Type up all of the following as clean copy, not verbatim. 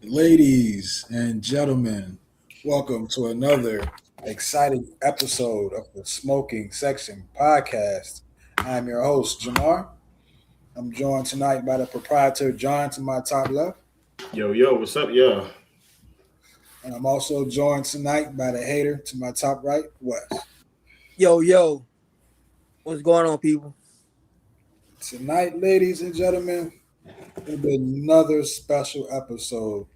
Ladies and gentlemen, welcome to another exciting episode of the Smoking Section Podcast. I'm your host, Jamar. I'm joined tonight by the proprietor, John, to my top left. Yo, what's up, yo? And I'm also joined tonight by the hater to my top right, Wes. Yo, what's going on, people? Tonight, ladies and gentlemen, it'll be another special episode.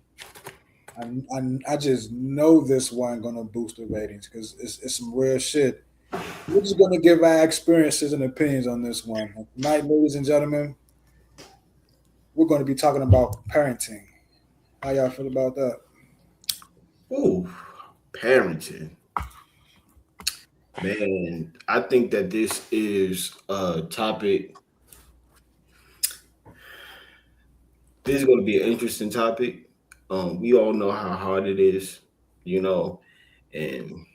I just know this one gonna boost the ratings because it's some real shit. We're just gonna give our experiences and opinions on this one. Tonight, ladies and gentlemen, we're going to be talking about parenting. How y'all feel about that? Ooh, parenting. Man, I think that this is a topic. This is going to be an interesting topic. We all know how hard it is, you know, and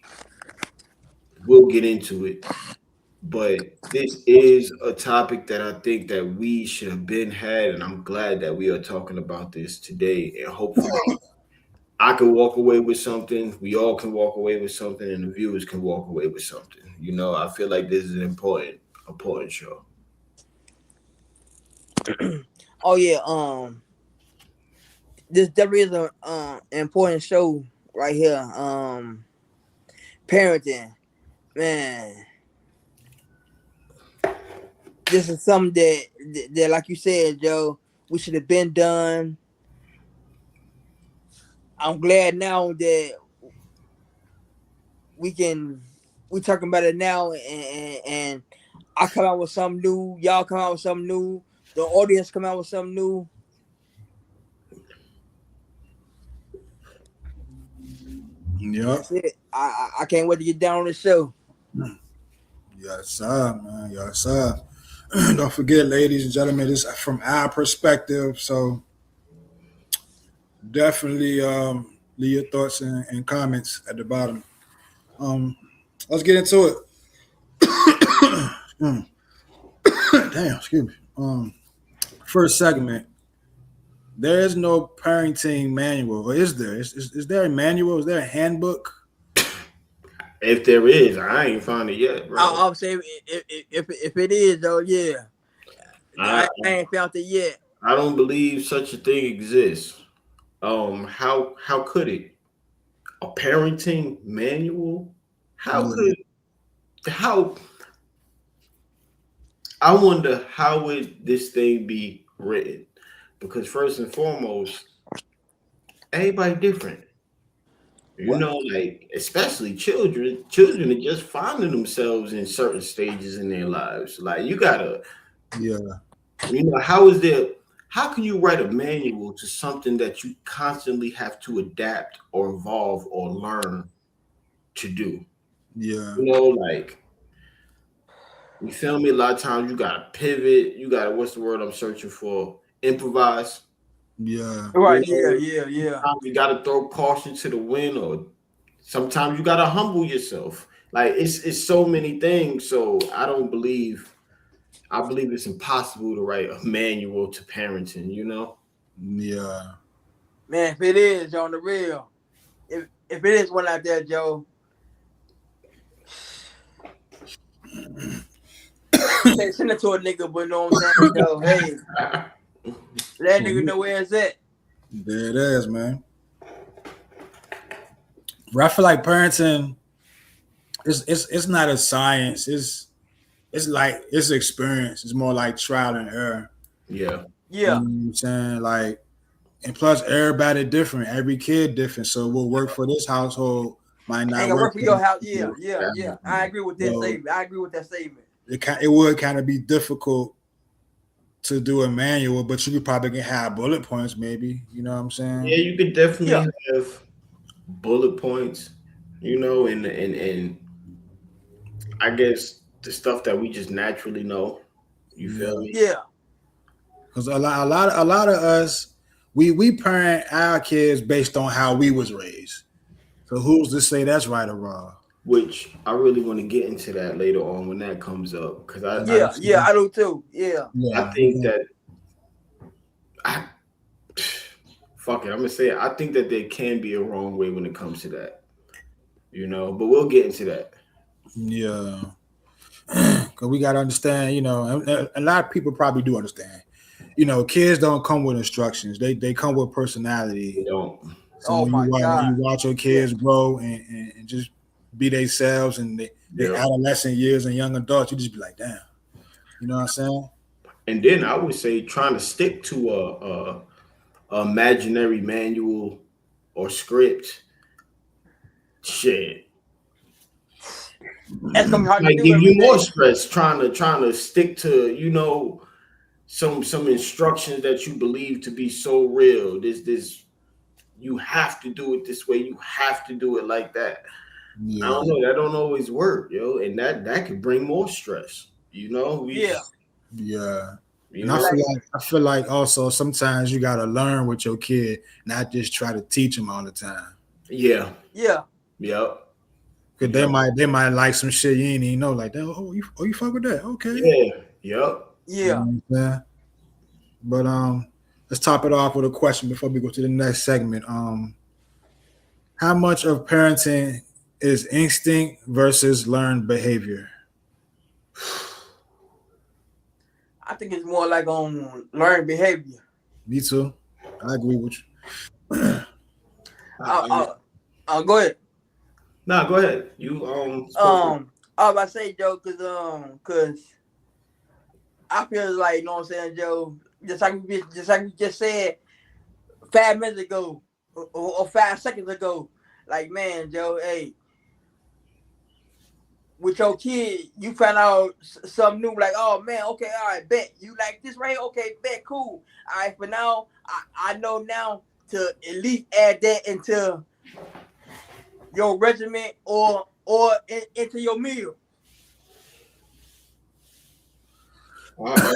we'll get into it. But this is a topic that I think that we should have been had, and I'm glad that we are talking about this today. And hopefully, I can walk away with something. We all can walk away with something, and the viewers can walk away with something. I feel like this is an important show. Oh yeah, this definitely is a important show right here. Parenting, man, this is something that like you said, Joe, we should have been done. I'm glad now that we talking about it now, and I come out with something new. Y'all come out with something new. The audience come out with something new. Yep. That's it. I can't wait to get down on the show. Yes, sir, man. Yes, sir. Don't forget, ladies and gentlemen, this is from our perspective. So definitely leave your thoughts and comments at the bottom. Um, let's get into it. Damn, excuse me. First segment. There is no parenting manual, or is there? Is there a manual? Is there a handbook? If there is, I ain't found it yet, bro. I'll say if it is though, yeah, I I ain't found it yet. I don't believe such a thing exists. How could it? A parenting manual? How Yeah. could how I wonder how would this thing be written? Because first and foremost, everybody different. What? Like especially children. Children are just finding themselves in certain stages in their lives. Like you gotta, Yeah. how is there? How can you write a manual to something that you constantly have to adapt or evolve or learn to do? Yeah. Like you feel me? A lot of times you gotta pivot. You gotta what's the word I'm searching for? Improvise. Yeah. Right? Yeah. Sometimes you gotta throw caution to the wind, or sometimes you gotta humble yourself. Like it's so many things. So I believe it's impossible to write a manual to parenting. Yeah. Man, if it is on the real, if it is one out there, Joe, send it to a nigga, but you know what I'm saying, Joe. Hey, let that nigga know where it's at. There it is, man. But I feel like parenting it's not a science. It's like it's experience. It's more like trial and error. Yeah. You know Yeah, what I'm saying? Like, and plus everybody different. Every kid different. So what work for this household might ain't not gonna work work for for your this house. Yeah, household. yeah. I agree with that So statement. I agree with that statement. it would kind of be difficult to do a manual, but you could probably get have bullet points, maybe. You know what I'm Yeah, saying? you could definitely Yeah, have bullet points, and I guess the stuff that we just naturally know. You feel Yeah. me? yeah. Because a lot of us, we parent our kids based on how we was raised. So who's to say that's right or wrong? Which I really want to get into that later on when that comes up, because Yeah, yeah, I do too. Yeah. I Yeah, think that I fuck it, I'm gonna say it. I think that there can be a wrong way when it comes to that, but we'll get into that. Yeah, because we got to understand, and a lot of people probably do understand. Kids don't come with instructions; they come with You personality. know, So Oh my when you God. watch your Yeah. kids grow and just be themselves and they yeah. adolescent years and young adults, you just be like, damn. You know what I'm saying? And then I would say trying to stick to a imaginary manual or script, shit, That's gonna be hard to might do give every you more day. stress trying to stick to some instructions that you believe to be so real. This you have to do it this way. You have to do it like that. I Yeah, don't know. That don't always work, and that could bring more stress. Yeah. yeah. You And I know, Like feel like also sometimes you gotta learn with your kid, not just try to teach them all the time. yeah, yeah. yep, Cause yep, they might like some shit you ain't even know, like that. You fuck with that, okay. yeah, yep. You Yeah. know what I'm saying? But let's top it off with a question before we go to the next segment. How much of parenting is instinct versus learned behavior? I think it's more like on learned behavior. Me too. I agree with you. Uh, I, uh, go ahead. nah, go ahead. You spoke. I was about to say, Joe, cause I feel like, you know what I'm saying, Joe, just like we just said 5 minutes ago or 5 seconds ago. Like, man, Joe, hey, with your kid, you find out something new. Like, oh man, okay, all right, bet you like this right here. Okay, bet, cool. All right, for now, I know now to at least add that into your regiment into your meal. I,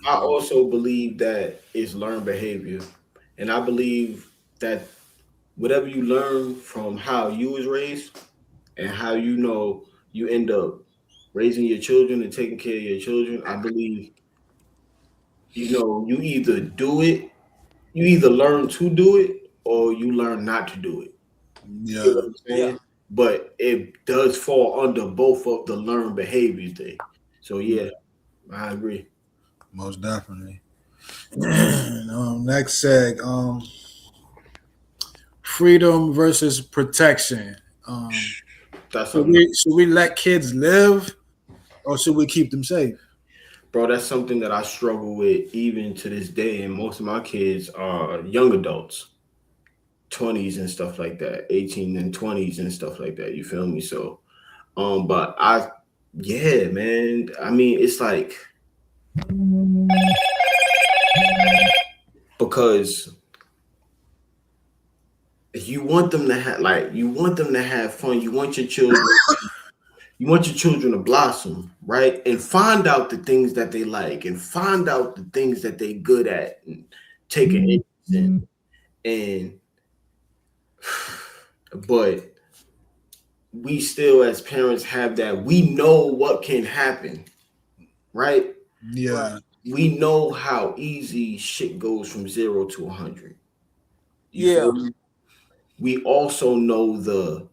I also believe that it's learned behavior, and I believe that whatever you learn from how you was raised and how you end up raising your children and taking care of your children, I believe you either do it, you either learn to do it or you learn not to do it. You get Yeah, what I'm Yeah, saying? But it does fall under both of the learned behavior thing. So yeah, I agree. most definitely. Next seg, freedom versus protection. Um, That's should something, we let kids live or should we keep them safe? bro. That's something that I struggle with even to this day. And most of my kids are young adults, 20s and stuff like that, 18 and 20s and stuff like that. You feel me? So, but yeah, man. I mean, it's like because you want them to have fun. You want your children to blossom, right? And find out the things that they like and find out the things that they good at and take an interest in. And but we still as parents have that we know what can happen, right? right. Yeah, We know how easy shit goes from 0 to 100. You feel Yeah, me? We also know the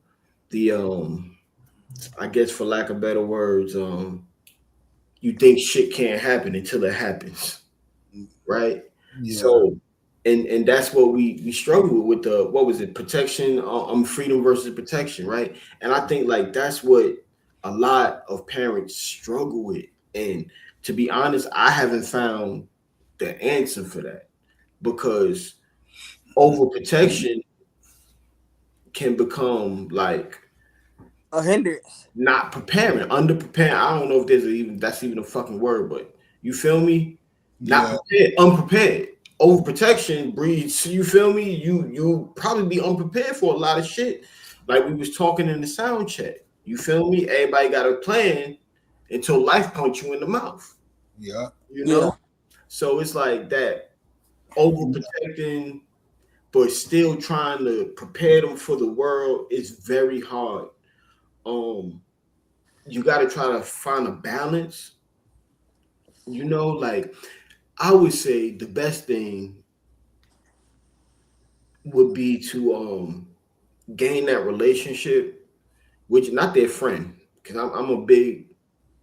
I guess for lack of better words, you think shit can't happen until it happens, right? yeah, So, and that's what we struggle with the what was it protection, freedom versus protection, right? And I think like that's what a lot of parents struggle with. And to be honest, I haven't found the answer for that because overprotection can become like a hindrance. not preparing, underpreparing. I don't know if that's even a fucking word, but you feel me? Not yeah, prepared, unprepared. Overprotection breeds. You feel me? You probably be unprepared for a lot of shit. Like we was talking in the sound check. You feel me? Everybody got a plan until life punch you in the mouth. yeah, You know. Yeah, So it's like that overprotecting, but still trying to prepare them for the world is very hard. Um, you got to try to find a balance. Like I would say the best thing would be to gain that relationship, which not their friend, because I'm a big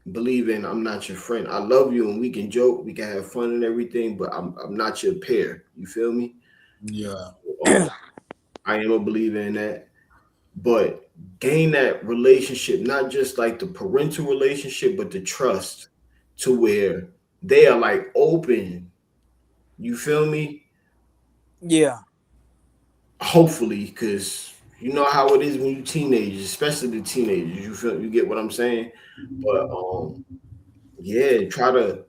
believer in I'm not your friend. I love you and we can joke, we can have fun and everything, but I'm not your peer. You feel me? Yeah. Um, I am a believer in that. But gain that relationship, not just like the parental relationship, but the trust to where they are like open. You feel me? Yeah. Hopefully, because you know how it is when you teenagers, especially the teenagers. You get what I'm saying? But yeah, try to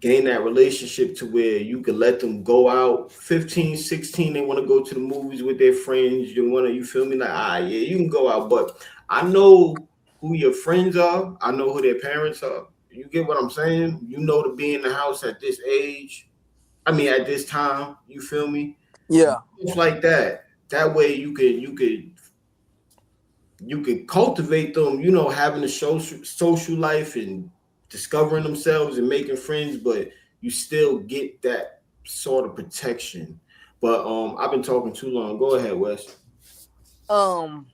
gain that relationship to where you can let them go out 15, 16. They want to go to the movies with their friends. You want to, you feel me? Like, yeah, you can go out, but I know who your friends are. I know who their parents are. You get what I'm saying? You know to be in the house at this age. I mean, at this time. You feel me? Yeah. It's like that. That way you could cultivate them, you know, having a social life and discovering themselves and making friends, but you still get that sort of protection. But I've been talking too long. Go ahead, Wes. Um,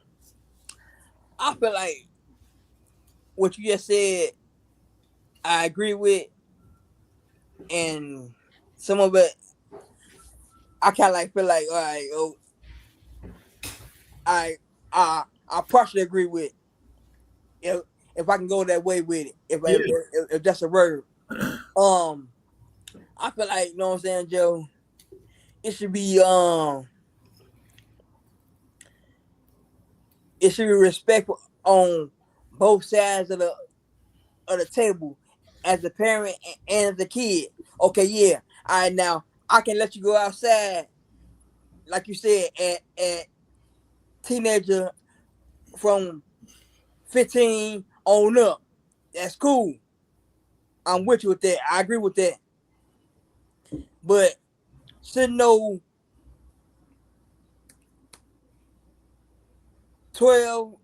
I feel like what you just said, I agree with, and some of it, I kind of like feel like, all right, oh, I, I partially agree with if if I can go that way with it, Yeah, if that's a word. Um, I feel like, you know what I'm saying, Joe. It should be it should be respectful on both sides of the table, as a parent and as a kid. Okay, yeah. All right, now I can let you go outside, like you said, at teenager from 15 on up. That's cool. I'm with you with that. I agree with that. But should no 12,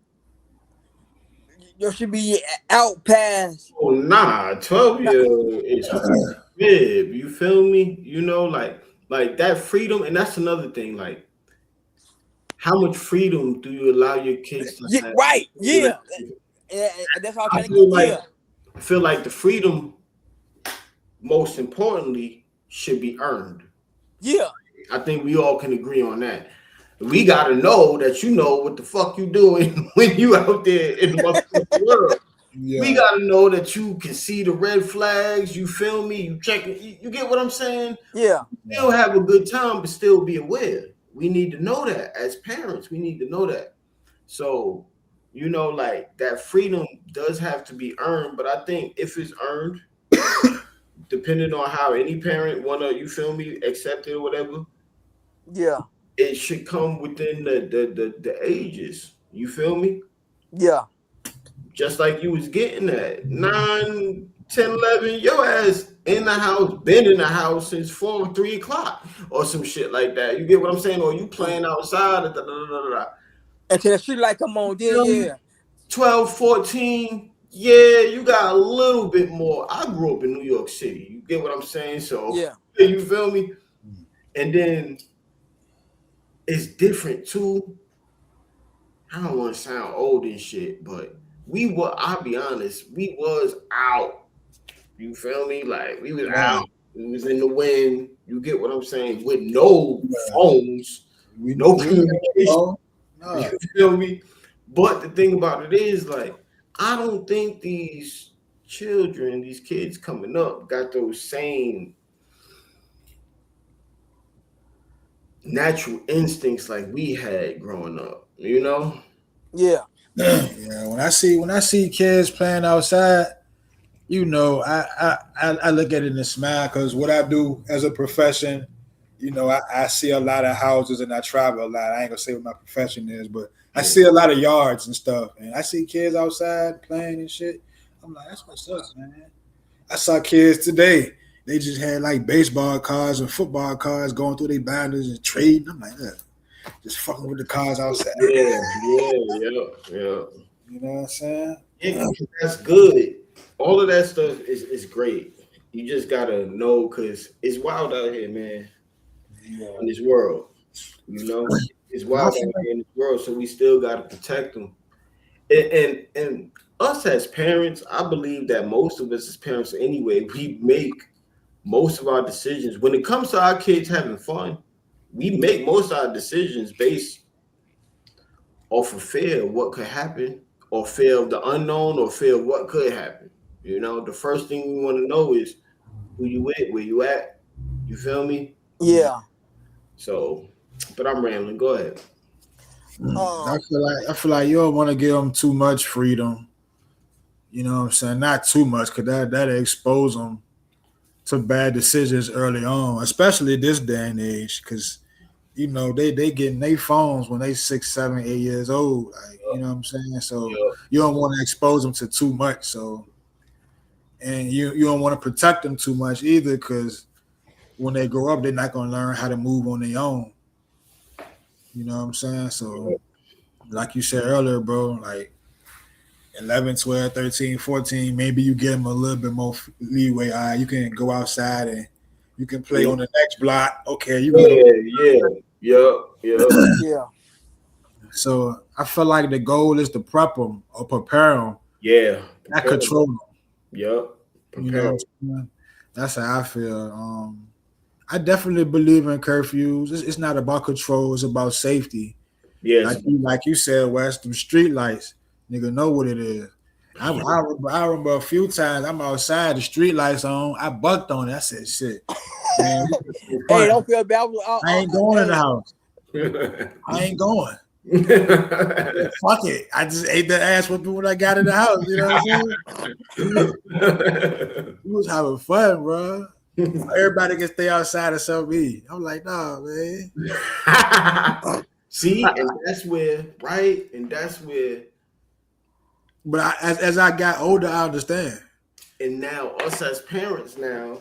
you should be out past. oh nah, 12-year is big. You feel me? You know, like that freedom, and that's another thing. Like, how much freedom do you allow your kids to Yeah, have? right. Yeah. That's all I'm I trying to get. feel like Yeah. I feel like the freedom, most importantly, should be earned. Yeah. I think we all can agree on that. We gotta know that you know what the fuck you doing when you out there in the motherfucking world. We Yeah. gotta know that you can see the red flags. You feel me? You check it. You get what I'm saying? Yeah. Still have a good time, but still be aware. We need to know that as parents. We need to know that. So, you know, like that freedom does have to be earned. But I think if it's earned, depending on how any parent wanna, you feel me, accept it or whatever, Yeah. it should come within the ages. You feel me? Yeah. Just like you was getting at 9, 10, 11, your ass in the house, been in the house since 4 or 3 o'clock or some shit like that. You get what I'm saying? Or you Mm. playing outside, da, da, da, da, da. Until the street light come on, You then feel me? yeah. 12, 14, yeah, you got a little bit more. I grew up in New York City. You get what I'm saying? So Yeah. you feel me? And then it's different too. I don't want to sound old and shit, but I'll be honest, we was out. You feel me? Like we was Right. out. We was in the wind. You get what I'm saying? With no Yeah. phones, no We communication. oh You no. feel me? But the thing about it is, like, I don't think these children, these kids coming up, got those same natural instincts like we had growing up. You know? Yeah. Yeah. When I see kids playing outside, you know, I look at it and smile because what I do as a profession, you know, I see a lot of houses and I travel a lot. I ain't gonna say what my profession is, but I Yeah. see a lot of yards and stuff, and I see kids outside playing and shit. I'm like, that's what's up, man. I saw kids today. They just had like baseball cards and football cards going through their binders and trading. I'm like, look, just fucking with the cars outside. Yeah, yeah. You know what I'm saying? Yeah, that's good. All of that stuff is great. You just gotta know because it's wild out here, man, Yeah. in this world. You know, it's I wild feel out like, here in this world, so we still got to protect them. And us as parents, I believe that most of us as parents, anyway, we make most of our decisions when it comes to our kids having fun. We make most of our decisions based off of fear of what could happen, or fear of the unknown, or fear of what could happen. You know, the first thing we want to know is who you with, where you at. You feel me? yeah. Yeah. So, but I'm rambling. Go ahead. Um. I feel like you don't want to give them too much freedom. You know what I'm saying? Not too much, cause that expose them to bad decisions early on, especially this day and age. Cause you know they getting their phones when they 6, 7, 8 years old. Like, you know what I'm saying? So Yup, you don't want to expose them to too much. So and you don't want to protect them too much either, because when they grow up, they're not gonna learn how to move on their own. You know what I'm saying? So yup. like you said earlier, bro, like 11, 12, 13, 14, maybe you give them a little bit more leeway. All right, you can go outside and you can play Yeah, on the next block. Okay, you good. yeah. Yup, yup. Yeah. So I feel like the goal is to prep them or prepare them, Yeah. not Prepare them. control them. Yup. You know Prepare what I'm them. saying? That's how I feel. I definitely believe in curfews. It's not about control. It's about safety. Yes. Like you said, West, them street lights, nigga know what it is. I remember a few times I'm outside, the street lights on. I bucked on it. I said, "Shit, man, we just for Hey, fun. don't feel bad. I ain't going in the Hey, house. I ain't going. Yeah, fuck it. I just ate the ass whipping when I got in the house. You know what I'm saying? We was having fun, bro. Everybody can stay outside except me. I'm like, nah, man. See, and that's where, right? And that's where, But as I got older, I understand. and now us as parents now,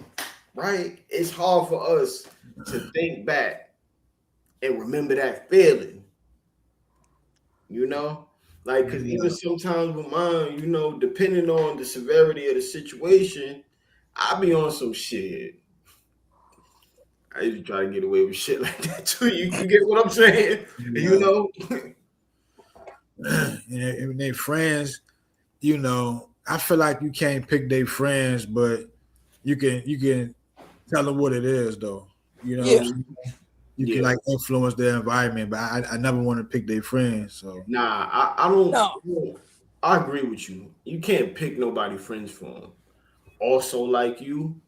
right? It's hard for us to think back and remember that feeling, you know? Like, because even Yeah, sometimes with mine, you know, depending on the severity of the situation, I be on some shit. I used to try to get away with shit like that too. You get what I'm saying? You yeah. know? And they friends, you know, I feel like you can't pick their friends, but you can tell them what it is though. You know what I'm yeah. Mhm. saying? You can Yeah. like influence their environment, but I never want to pick their friends. So Nah, I don't. No. I agree with you. You can't pick nobody friends for them. Also, like you,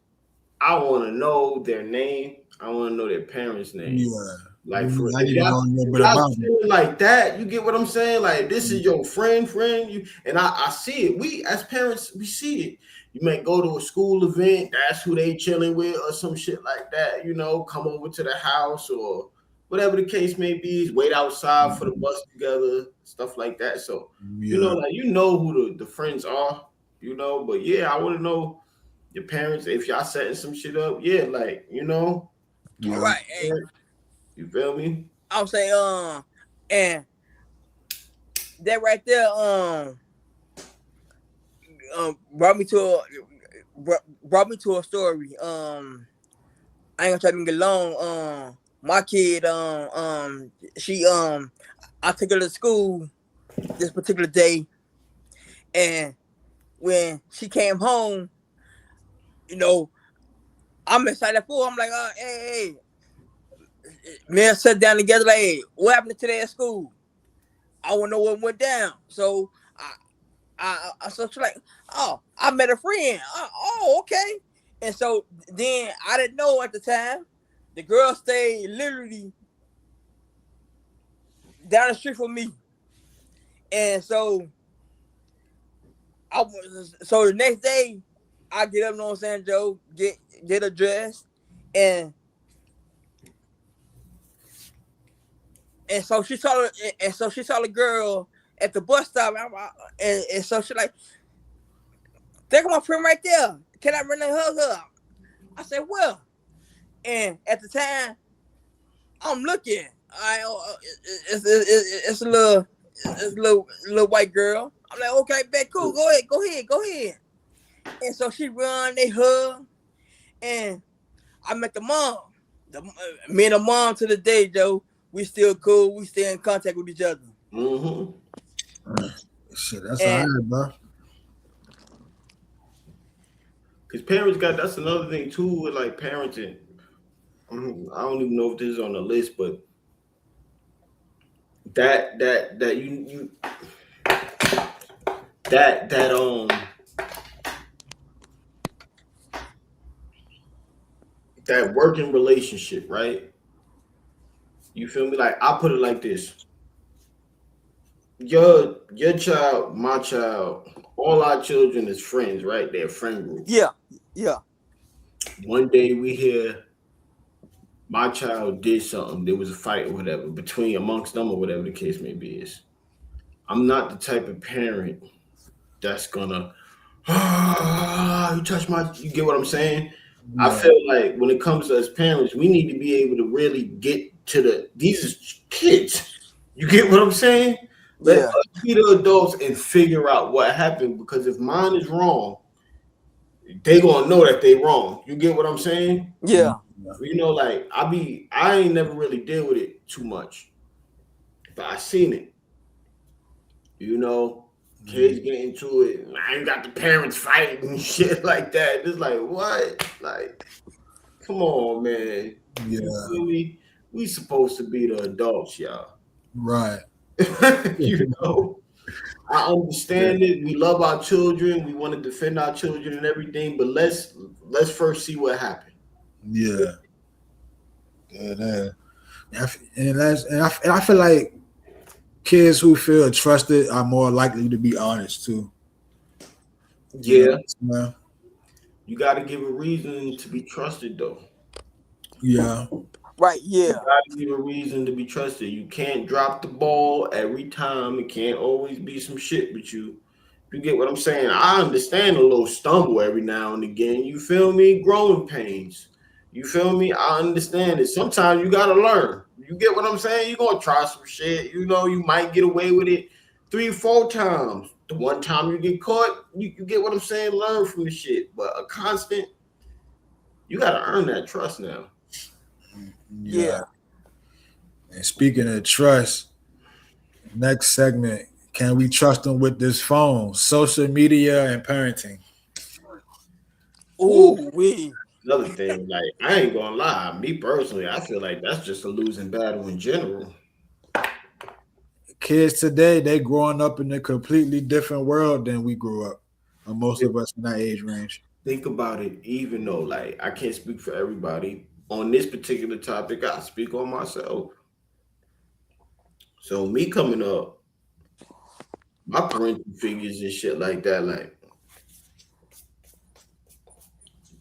I want to know their name. I want to know their parents' name. yeah, Like for I need to know a little if bit y'all about them. feeling like that, you get what I'm saying? Like this is your friend, you and I see it. We as parents, we see it. You might go to a school event, that's who they chilling with, or some shit like that, you know, come over to the house or whatever the case may be, wait outside for the bus together, stuff like that. So, you know, Yeah, like you know who the friends are, you know, but yeah, I want to know your parents if y'all setting some shit up. Yeah, like, you know, All yeah, right. Hey, you feel me? I'll say and that right there brought me to brought me to a story. I ain't gonna try to get long. My kid she I took her to school this particular day, and when she came home, you know, I'm excited for her. I'm like, hey, me and sat down together, like, hey, what happened today at school? I want to know what went down. So so she's like, oh, I met a friend. Oh, okay. And so then I didn't know at the time. The girl stayed literally down the street from me, and so so the next day I get up, you know what I'm saying, Joe, get her dressed, and so she saw the girl at the bus stop, and so she like, there go my friend right there. Can I run and hug her? I said, well, and at the time I'm looking, it's a little white girl. I'm like, okay, bet, cool, go ahead. And so she run, they hug, and I met the mom. Me and the mom to the day, Joe. we still cool. We stay in contact with each other. Mm-hmm. Shit, that's all And right, bro. Because parents got that's another thing too with like parenting. I don't even know if this is on the list, but that you that that working relationship, right? You feel me? Like I put it like this: your child, my child, all our children is friends, right? They're a friend group. yeah, yeah, One day we hear my child did something, there was a fight or whatever between amongst them or whatever the case may be. Is I'm not the type of parent that's gonna you touch my you get what I'm saying? I Yeah, feel like when it comes to us parents, we need to be able to really get to these is kids. You get what I'm saying? Let yeah, us be the adults and figure out what happened because if mine is wrong, they gonna know that they wrong. You get what I'm saying? yeah, yeah, You know, like I ain't never really deal with it too much, but I seen it. You know, kids get into it. And I ain't got the parents fighting and shit like that. It's like what? Like, come on, man. You yeah, feel me? We supposed to be the adults, y'all. right. You know, I Yeah, understand it. We love our children. We want to defend our children and everything, but let's first see what happened. yeah, yeah. And I feel like kids who feel trusted are more likely to be honest too. You know, Yeah, man. you got to give a reason to be trusted, though. Yeah, right, You yeah, gotta give a reason to be trusted. You can't drop the ball every time. It can't always be some shit with you. You get what I'm saying? I understand a little stumble every now and again. You feel me? Growing pains. You feel me? I understand it. Sometimes you gotta learn. You get what I'm saying? You're gonna try some shit. You know, you might get away with it 3, 4 times. The one time you get caught, you get what I'm saying? Learn from the shit. But a constant, you gotta earn that trust now. yeah. yeah, And speaking of trust, next segment: can we trust them with this phone, social media, and parenting? Woo. ooh, we, Another thing, like I ain't gonna lie, me personally, I feel like that's just a losing battle in general. Kids today, they growing up in a completely different world than we grew up. Or most of us in that age range. Think about it, even though like I can't speak for everybody on this particular topic, I speak on myself. So me coming up, my parental figures and shit like that, like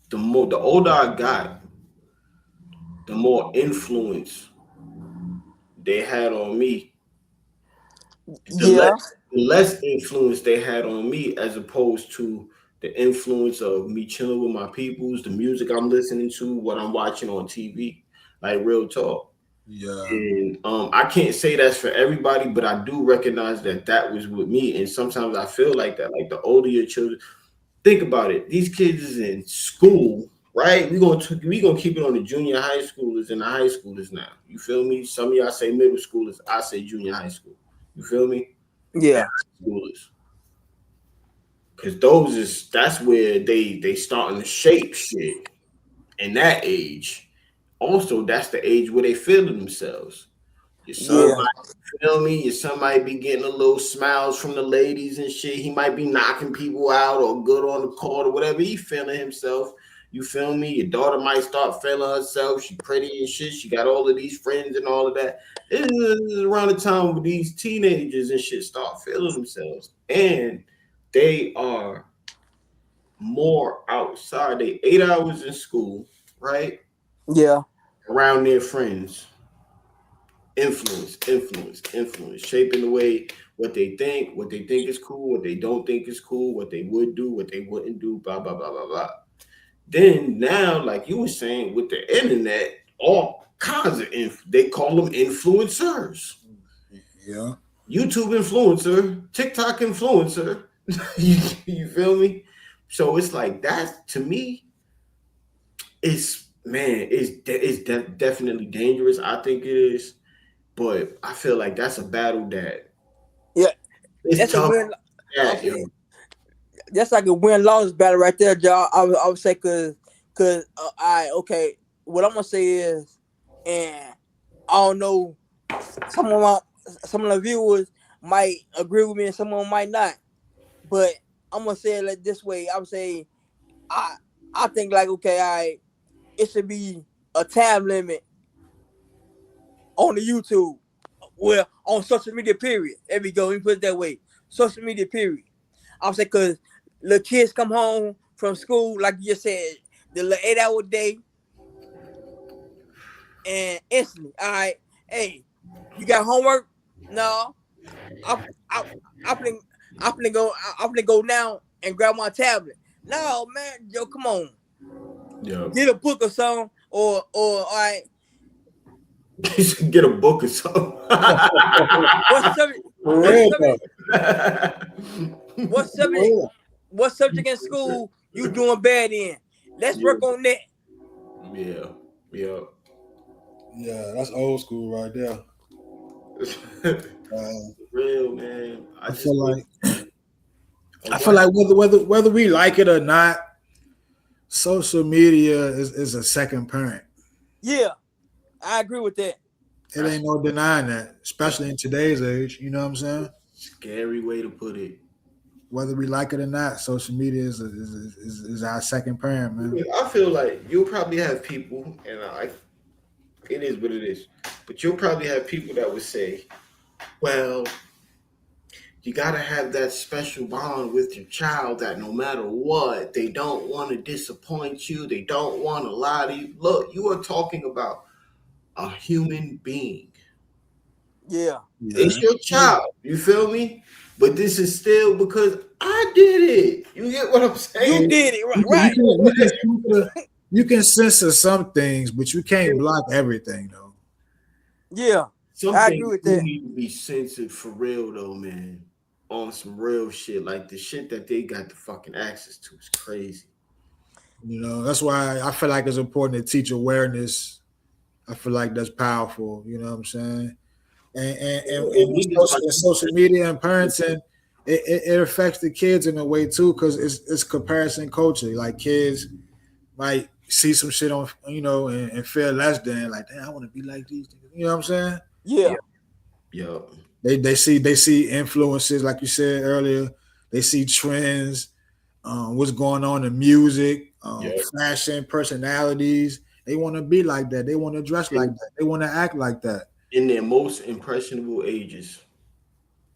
the older I got, the more influence they had on me, the less yeah, the less influence they had on me as opposed to the influence of me chilling with my peoples, the music I'm listening to, what I'm watching on TV, like real talk. Yeah, And I can't say that's for everybody, but I do recognize that that was with me. And sometimes I feel like that, like the older your children, think about it. These kids is in school, right? We gonna keep it on the junior high schoolers and the high schoolers now. You feel me? Some of y'all say middle schoolers, I say junior high school. You feel me? And yeah, high schoolers, because those is that's where they starting to shape shit in that age. Also, that's the age where they feeling themselves. Your son yeah, might feel me. Your son might be getting a little smiles from the ladies and shit. He might be knocking people out or good on the court or whatever. He feeling himself. You feel me? Your daughter might start feeling herself. She pretty and shit. She got all of these friends and all of that. This is around the time when these teenagers and shit start feeling themselves. And they are more outside. They 8 hours in school, right? yeah, Around their friends. Influence, shaping the way what they think is cool, what they don't think is cool, what they would do, what they wouldn't do, blah blah blah blah blah. Then now, like you were saying, with the internet, all kinds of they call them influencers, yeah, YouTube influencer, TikTok influencer. you feel me? So it's like that to me. It's man, it's definitely dangerous. I think it is. But I feel like that's a battle that Yeah, it's that's a tough. win. I'm That yo, saying that's like a win-loss battle right there, Joe. I would say cause I okay. What I'm gonna say is, and I don't know, some of my some of the viewers might agree with me and some of them might not. But I'm gonna say it like this way. I would say I I think like okay, it should be a time limit on the YouTube. Well, on social media, period. There we go. We put it that way. Social media, period. I'm saying because the kids come home from school, like you just said, the little 8 hour day, and instantly, all right, hey, you got homework? No, I, I, I finna, I finna go now and grab my tablet. No, man, yo, come on, yeah. get a book or something, or all right, You should get a book or something. what subject, For what real subject, though. what For subject, real. what subject in school you doing bad in? Let's Yeah, work on that. yeah, yeah. Yeah, that's old school right there. Real man. I I just feel think. like Oh, I go feel ahead. like whether we like it or not, social media is a second parent. Yeah, I agree with that. It That's ain't no denying that, that's especially in today's age. You know what I'm saying? a scary way to put it. Whether we like it or not, social media is our second parent, man. I feel like you'll probably have people, and it is what it is. But you'll probably have people that would say, "Well, you gotta have that special bond with your child that no matter what, they don't want to disappoint you. They don't want to lie to you." Look, you are talking about a human being. Yeah, It's Yeah. your child. You feel me? But this is still because I did it. You get what I'm you saying? did it right. You Right. can you can censor some things, but you can't block everything though. Yeah, Some I agree things with do that. need to be censored for real though, man. On some real shit. Like the shit that they got the fucking access to is crazy. You know, that's why I feel like it's important to teach awareness. I feel like that's powerful. You know what I'm saying? And And with niggas like social media and parenting, it affects the kids in a way too, because it's comparison culture. Like kids might see some shit on, and feel less than, like, damn, I want to be like these niggas. You know what I'm saying? Yeah, yeah, yeah, They see influences, like you said earlier. They see trends, what's going on in music, yeah. fashion, personalities. They want to be like that. They want to dress like In, that. They want to act like that. in their most impressionable ages.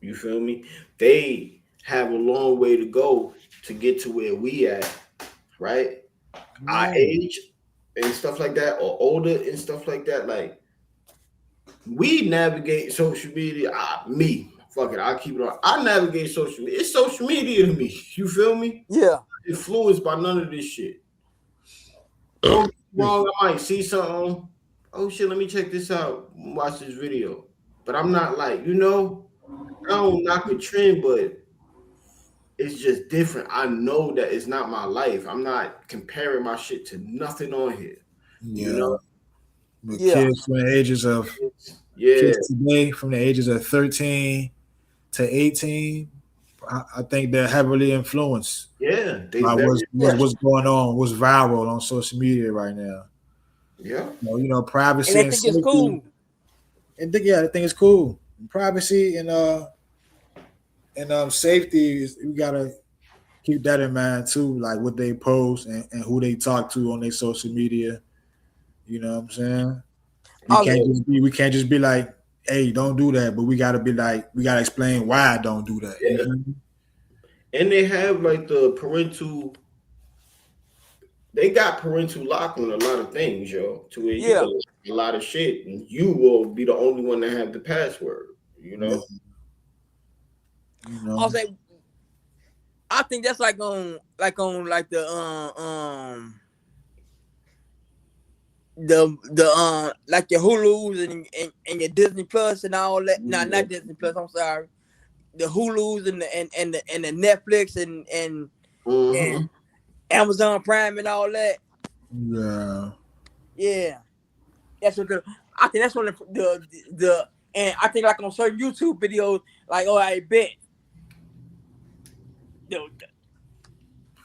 You feel me? They have a long way to go to get to where we at, right? Our Yeah, age and stuff like that, or older and stuff like that. Like we navigate social media. Me, fuck it, I'll keep it on. I navigate social media. It's social media to me. You feel me? yeah, Influenced by none of this shit. Don't get me wrong. I might see something. Oh shit, let me check this out. Watch this video. But I'm not like, I don't knock a trend, but it's just different. I know that it's not my life. I'm not comparing my shit to nothing on here. You yeah. know? But yeah. kids from the ages of Yeah, kids today, from the ages of 13 to 18, I think they're heavily influenced yeah. They by very Yeah, what's going on, what's viral on social media right now. yeah. and Privacy I and think it's safety. cool. And I think it's cool. Privacy and safety we gotta keep that in mind too, like what they post and who they talk to on their social media. You know what I'm saying? Um, We can't just be like, hey, don't do that, but we gotta be like, we gotta explain why I don't do that. You Yeah. feel me? And they have like they got parental lock on a lot of things, yo, to where you yeah. can lock a lot of shit and you will be the only one that have the password, you Yeah, know? you I'll know. say I think that's like the like your Hulu's and your Disney Plus and all that. No, Yeah. not Disney Plus. I'm sorry. The Hulu's and the Netflix and Mm-hmm. Amazon Prime and all that. Yeah. Yeah, that's what I think. That's one of the And I think like on certain YouTube videos, like, oh, I bet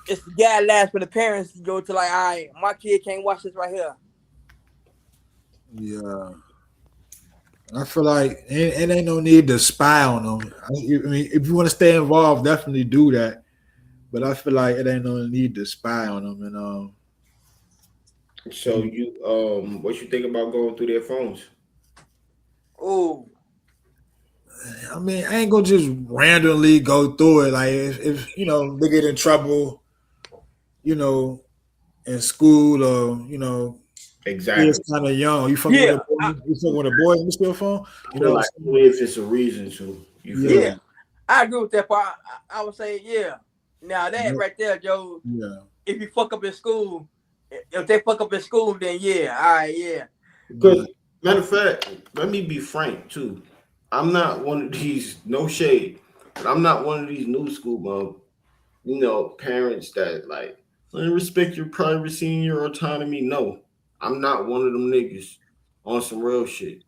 it's the guy last for the parents to go to like, all right, my kid can't watch this right here. Yeah. I feel like it ain't no need to spy on them. I mean, if you want to stay involved, definitely do that. But I feel like it ain't no need to spy on them. And So you what you think about going through their phones? Oh, I mean, I ain't gonna just randomly go through it. Like if they get in trouble, you know, in school or kids Exactly. kind of young. You fucking with a yeah, boy, you fucking with a boy on your phone. I You feel know what like I'm saying? only if it's a reason to. You feel Yeah, yeah. me? I agree with that part. I would say, yeah. Now that yeah, right there, Joe, yeah. if you fuck up in school, if they fuck up in school, then yeah, all right, yeah. Yeah. Because matter of fact, let me be frank too. I'm not one of these no shade, but I'm not one of these new school parents that like respect your privacy and your autonomy. No, I'm not one of them niggas on some real shit.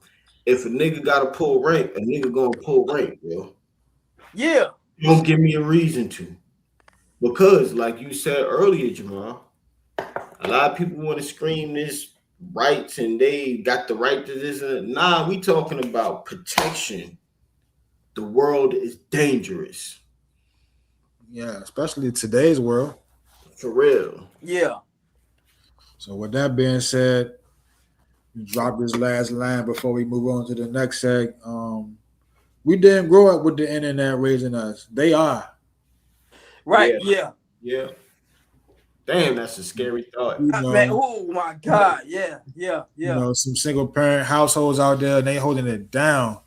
If a nigga gotta pull rank, a nigga gonna pull rank, yo. Yeah, Don't give me a reason to. Because, like you said earlier, Jamal, a lot of people want to scream this rights and they got the right to this. Nah, we talking about protection. The world is dangerous. Yeah, especially today's world. For real. yeah. So with that being said, you drop this last line before we move on to the next seg. We didn't grow up with the internet raising us. They are. Right, Yeah. yeah. Yeah. Damn, that's a scary thought. You Man, know, oh my God, yeah, yeah, yeah. some single parent households out there and they holding it down.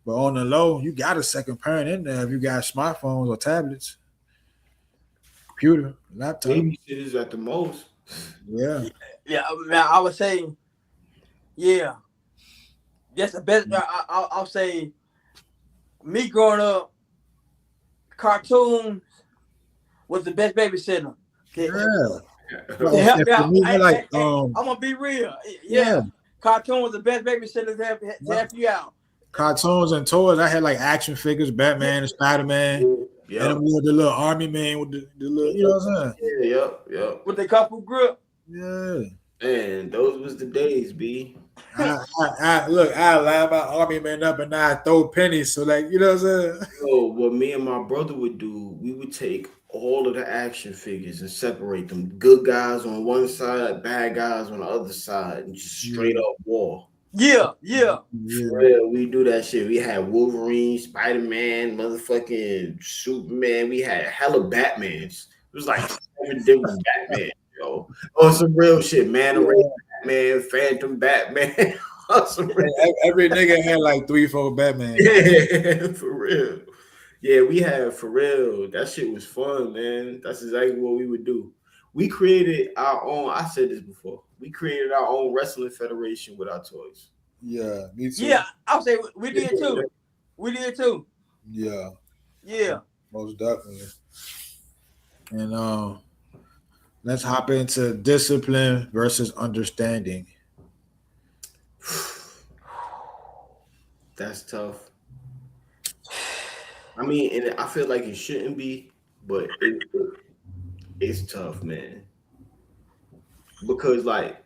But on the low, you got a second parent in there if you got smartphones or tablets, computer, laptop. Babysitters at the most. Yeah. Yeah, man, I would say, yeah, that's the best. I'll say, me growing up, cartoons was the best babysitter. Yeah. To help me For out. me, they're like, I'm gonna be real. yeah, Yeah, cartoon was the best babysitter to help you out. cartoons and toys. I had like action figures, Batman and Spider Man, and Yep. the little army man with the little, you know what I'm saying? Yeah, yep. With the couple grip. Yeah. And those was the days, B. Look, I line my army man up and I throw pennies. So like, you know what I'm saying? So what me and my brother would do, we would take all of the action figures and separate them. Good guys on one side, bad guys on the other side, and just straight up war. Yeah, yeah. Yeah. For real, we do that shit. We had Wolverine, Spider Man, motherfucking Superman. We had hella Batmans. It was like 7 different Batman, yo. On some real shit, Man of Batman, Phantom Batman. On some real Every nigga had like 3-4 Batman. yeah, for real. Yeah, we had for real. That shit was fun, man. That's exactly what we would do. We created our own. I said this before. We created our own wrestling federation with our toys. Yeah, me too. Yeah, I'll say we did too. We did too. Yeah, Yeah. most definitely. And let's hop into discipline versus understanding. That's tough. I mean, and I feel like it shouldn't be, but it's tough, man. Because like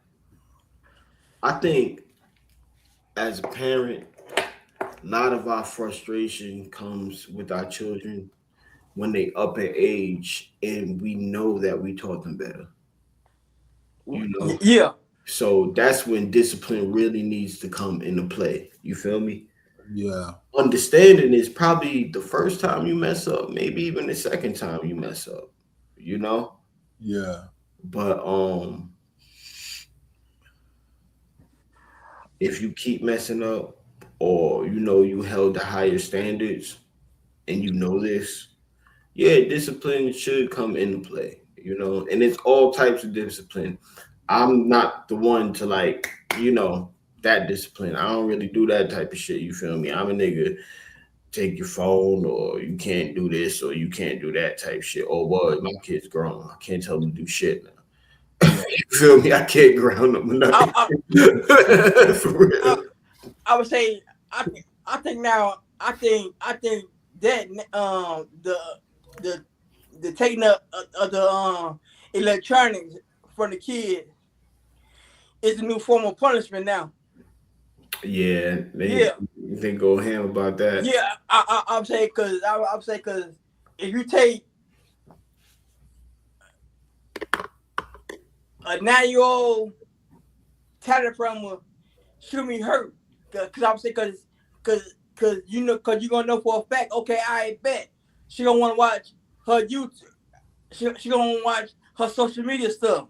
I think as a parent, a lot of our frustration comes with our children when they up in age and we know that we taught them better. You know? Yeah. So that's when discipline really needs to come into play. You feel me? Yeah, Understanding is probably the first time you mess up, maybe even the second time you mess up, you know? yeah, But if you keep messing up or you held to higher standards and you know this, yeah, discipline should come into play, and it's all types of discipline. I'm not the one to like, that discipline. I don't really do that type of shit. You feel me? I'm a nigga. Take your phone, or you can't do this, or you can't do that type shit. Oh, well, my kid's grown. I can't tell them to do shit now. You feel me? I can't ground them or nothing. For real. I would say I I think now. I think that the the taking of the electronics from the kid is a new form of punishment now. Yeah, Yeah, they go ham about that. yeah. I'm saying I'm saying because if you take a 9-year-old talent from a should be hurt, because I'm saying because because you gonna know for a fact. Okay, I bet she don't want to watch her YouTube. She don't want to watch her social media stuff.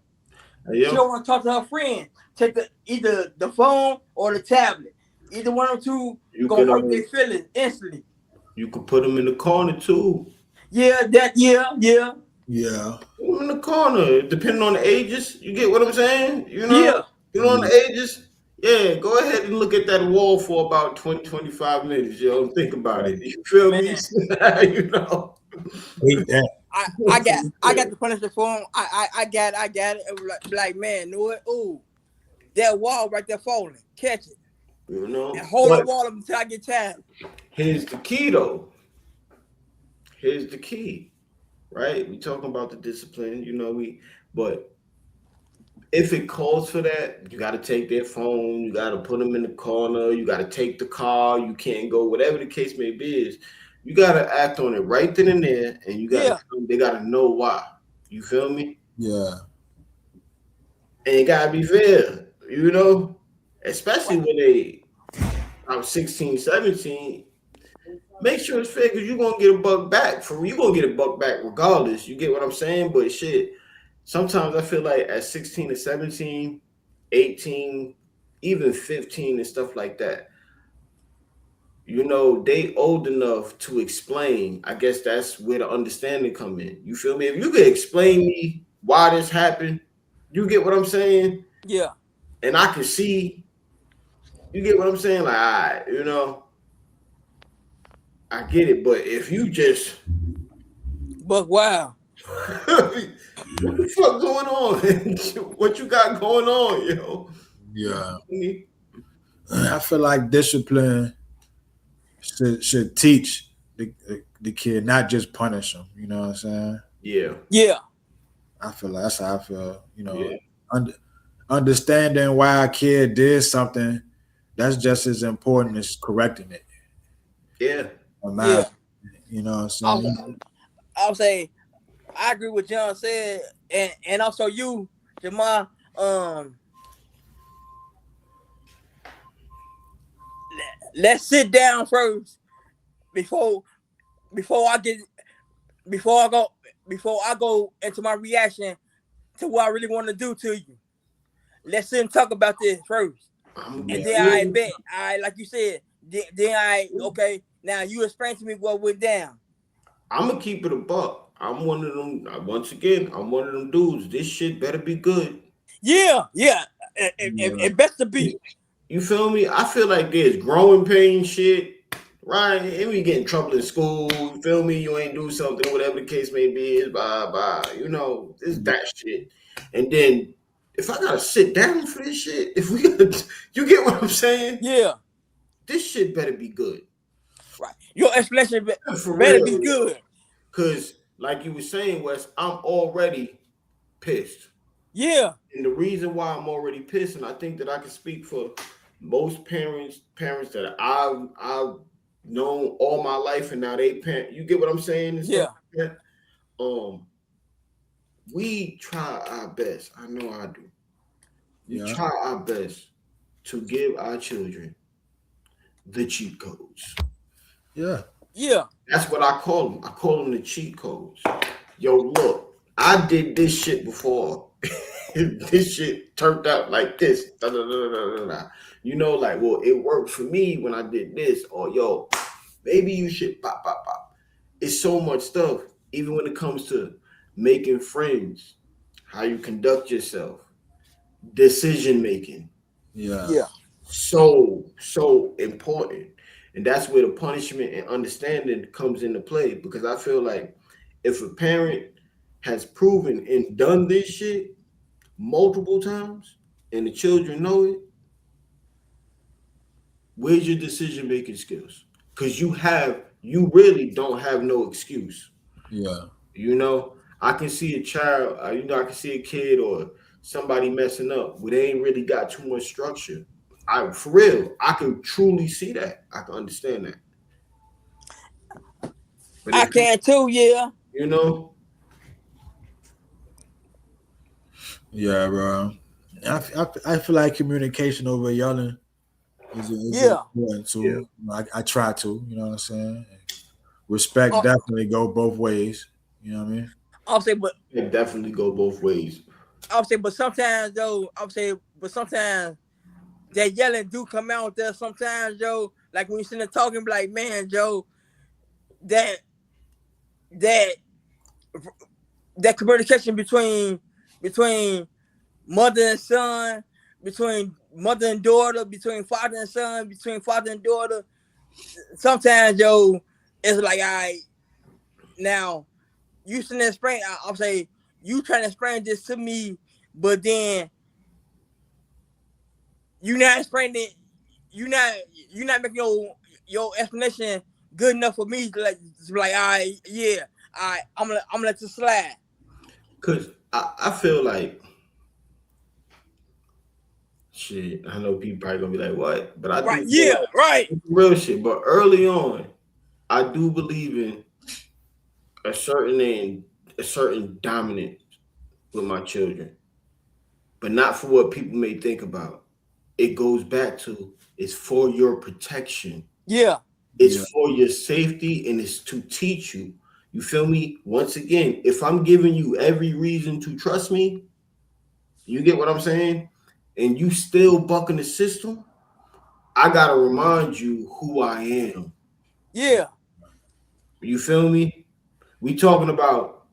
She Yeah, don't want to talk to her friend. Take either the phone or the tablet. Either one of them two you gonna could hurt their feelings instantly. you could put them in the corner too. Yeah, yeah, Yeah. Put them in the corner, depending on the ages. You get what I'm saying? yeah, On the ages. Yeah, go ahead and look at that wall for about 20, 25 minutes, yo. And think about it. You feel me? man. you know. Hate that. I got the punishment for him. I got it. It was like man, know it. Ooh, that wall right there falling. Catch it You know. and hold the But wall up until I get tired. here's the key though. Here's the key, right? We talking about the discipline, but if it calls for that, you got to take their phone, you got to put them in the corner, you got to take the car, you can't go, whatever the case may be, is you got to act on it right then and there, and Yeah, they got to know why. You feel me? Yeah. And it got to be fair, especially right. when they I'm 16, 17. Make sure it's fair because you're gonna get a buck back. You're gonna get a buck back regardless. You get what I'm saying? But shit, sometimes I feel like at 16 to 17, 18, even 15 and stuff like that, they old enough to explain. I guess that's where the understanding come in. You feel me? If you could explain me why this happened, you get what I'm saying? Yeah, And I can see, you get what I'm saying? Like, all right, I get it. But if you just but wow. what the fuck going on? What you got going on, yo? Yeah. I feel like discipline should teach the kid, not just punish him. You know what I'm saying? Yeah, Yeah, I feel like that's how I feel. yeah, Under, understanding why a kid did something, that's just as important as correcting it. yeah. In my yeah. opinion, you know what I'm I'll, saying? I'll say I agree with John said, and also you, Jamal. Um, let's sit down first before before I get before I go before I go into my reaction to what I really want to do to you. Let's sit and talk about this first, and then I bet I like you said. Then I okay. Now you explain to me what went down. I'm gonna keep it a buck. I'm one of them. Once again, I'm one of them dudes. This shit better be good. Yeah, yeah. Yeah. It best to be. You feel me? I feel like there's growing pain shit, right? And we get in trouble in school. You feel me? You ain't do something, whatever the case may be. Is bye bye. It's that shit. And then if I gotta sit down for this shit, if we gotta, you get what I'm saying? Yeah, This shit better be good. right. Your explanation For better real. be good. Cause like you were saying, Wes, I'm already pissed. Yeah, And the reason why I'm already pissed, and I think that I can speak for most parents that I've known all my life, and now they parent. You get what I'm saying and stuff yeah, like that. We try our best. I know I do. We Yeah. try our best to give our children the cheat codes. Yeah. yeah, That's what I call them. I call them the cheat codes. Yo, look, I did this shit before. This shit turned out like this. Da, da, da, da, da, da. Like, well, it worked for me when I did this. Or, yo, maybe you should pop, pop, pop. It's so much stuff, even when it comes to making friends, how you conduct yourself, decision making. Yeah. yeah, So important. And that's where the punishment and understanding comes into play. Because I feel like if a parent has proven and done this shit multiple times and the children know it, Where's your decision making skills? Because you really don't have no excuse. Yeah. You know, I can see a child, I can see a kid or somebody messing up where they ain't really got too much structure. For real, I can truly see that. I can understand that. But I if can too, yeah. you know, Yeah, bro. I feel like communication over yelling is Yeah. important yeah, too. I try to, you know what I'm saying? Respect Uh, definitely go both ways. You know what I mean? I'll say, but it definitely go both ways. I'll say, but sometimes though, I'll say, but sometimes that yelling do come out there. Sometimes, Joe, like when you sitting there talking, be like, man, Joe, that that that communication between mother and son, between mother and daughter, between father and son, between father and daughter. Sometimes, Joe, it's like, I now you sitting there explain. I'll say you trying to explain this to me, but then you not explaining it. You not you not making your explanation good enough for me to be like, all right, yeah, all right, I'm gonna let this slide. Cause I feel like shit. I know people probably gonna be like, "What?" But I Right, do feel yeah, like right, it's real shit. But early on, I do believe in a certain dominance with my children, but not for what people may think about. It goes back to it's for your protection. yeah, It's Yeah. for your safety and it's to teach you. You feel me? Once again, if I'm giving you every reason to trust me, you get what I'm saying? And you still bucking the system, I gotta remind you who I am. yeah, You feel me? We talking about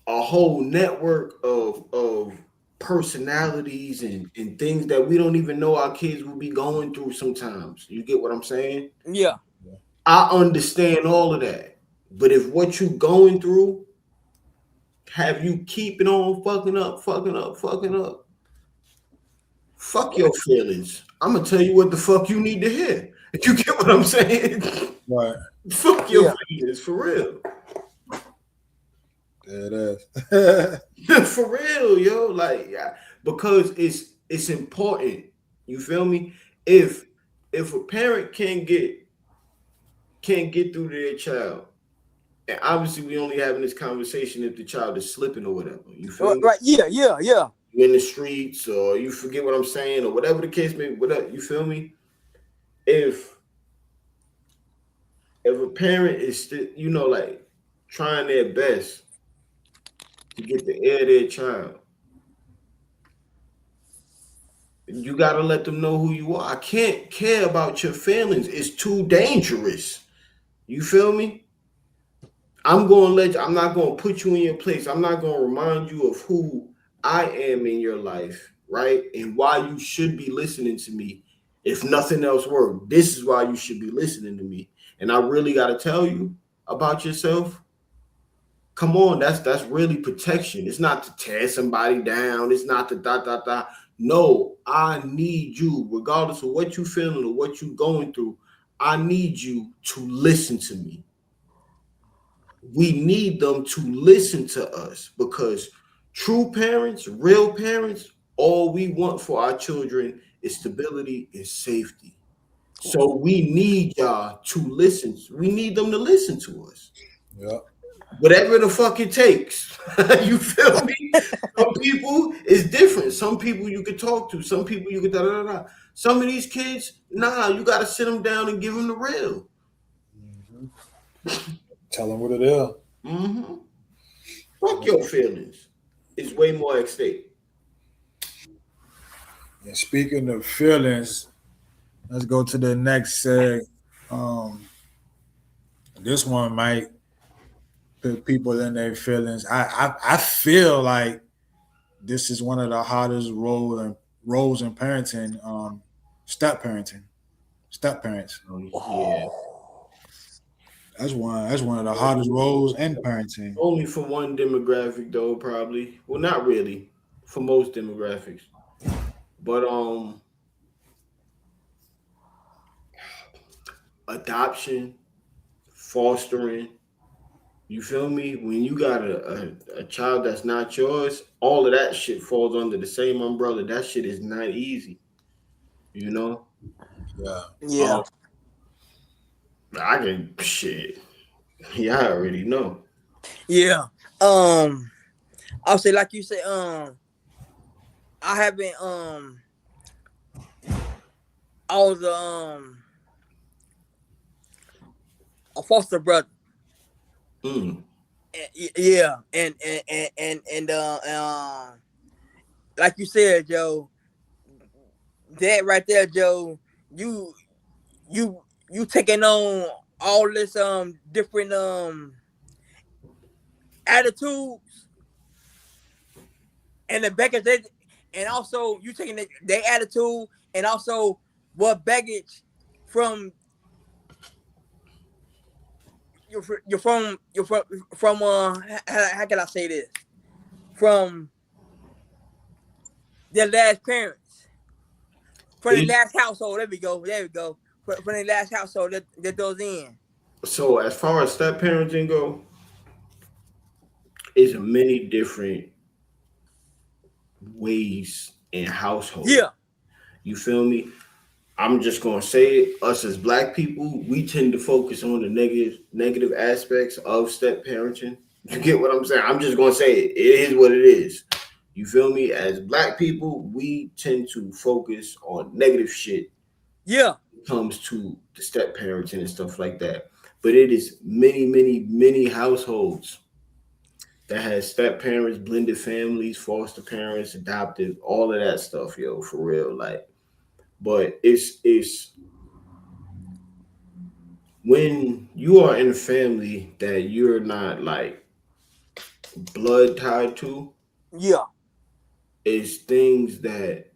a whole network of personalities and things that we don't even know our kids will be going through sometimes. You get what I'm saying? yeah. I understand all of that. But if what you going through have you keeping on fucking up, fuck your feelings. I'm gonna tell you what the fuck you need to hear. You get what I'm saying? Right. Fuck your Yeah. feelings for real. There it is. For real, yo. Like, yeah, because it's important. You feel me? If if a parent can't get through to their child, and obviously we only having this conversation if the child is slipping or whatever. You feel Right, me? right, yeah, yeah, yeah, You in the streets or you forget what I'm saying or whatever the case may be, whatever, you feel me? If if a parent is still, like trying their best to get the air of their child, you gotta let them know who you are. I can't care about your feelings. It's too dangerous. You feel me? I'm not gonna put you in your place. I'm not gonna remind you of who I am in your life, right? And why you should be listening to me. If nothing else works, this is why you should be listening to me. And I really gotta tell you about yourself. Come on, that's really protection. It's not to tear somebody down. It's not to dot dot dot. No, I need you, regardless of what you feeling or what you going through. I need you to listen to me. We need them to listen to us because true parents, real parents, all we want for our children is stability and safety. So we need y'all to listen. We need them to listen to us. Yeah. Whatever the fuck it takes. You feel me? Some people is different. Some people you could talk to. Some people you could da da da. Some of these kids, nah, you got to sit them down and give them the real. Mhm. Tell them what it is. Mm-hmm. Fuck your feelings. It's way more at stake. And speaking of feelings, let's go to the next seg. Um, this one might put people in their feelings. I feel like this is one of the hottest roles in parenting. Step parenting, step parents. Oh, yeah. That's one of the hottest roles in parenting. Only for one demographic though, probably. Well, not really. For most demographics. But adoption, fostering. You feel me? When you got a child that's not yours, all of that shit falls under the same umbrella. That shit is not easy. You know? Yeah. Yeah. Um, I can shit. Yeah, I already know. Yeah. I'll say like you say, I haven't all the a foster brother. Mm. Yeah, like you said, Joe, that right there, Joe, you you you taking on all this different attitudes and the baggage, and also you taking their attitude and also what baggage from you're from how can I say this, from their last parents, from the It's, last household. There we go. From the last household that goes in. so as far as step parenting go, it's many different ways in household. Yeah, You feel me? I'm just gonna say it. Us as black people, we tend to focus on the negative aspects of step parenting. You get what I'm saying? I'm just gonna say it. It is what it is. You feel me? As black people, we tend to focus on negative shit yeah, when it comes to the step parenting and stuff like that. But it is many, many, many households that has step parents, blended families, foster parents, adoptive, all of that stuff, yo, for real. Like, but it's when you are in a family that you're not like blood tied to, yeah, is things that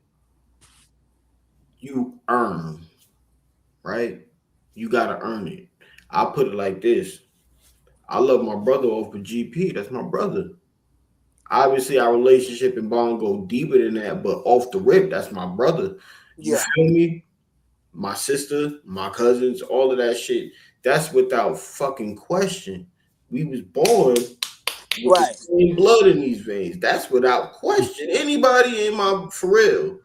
you earn, right? You gotta earn it. I'll put it like this. I love my brother off of GP. That's my brother. Obviously, our relationship and bond go deeper than that, but off the rip, that's my brother. You yeah. feel me? My sister, my cousins, all of that shit. That's without fucking question. We was born with the Right. same blood in these veins. That's without question. Anybody in my for real.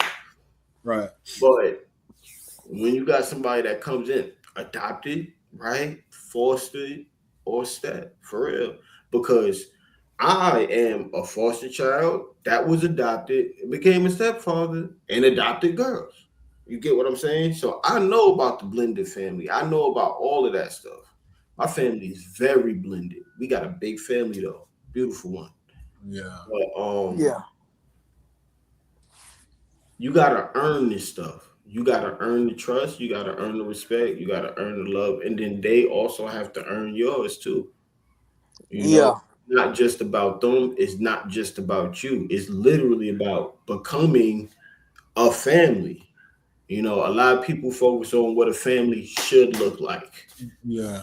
Right. But when you got somebody that comes in adopted, right, fostered, or step, for real, because I am a foster child that was adopted and became a stepfather and adopted girls. You get what I'm saying? So I know about the blended family. I know about all of that stuff. My family is very blended. We got a big family though, beautiful one. Yeah. But Yeah, you gotta earn this stuff. You gotta earn the trust. You gotta earn the respect. You gotta earn the love, and then they also have to earn yours too. You know, yeah, not just about them. It's not just about you. It's literally about becoming a family. You know, a lot of people focus on what a family should look like. Yeah.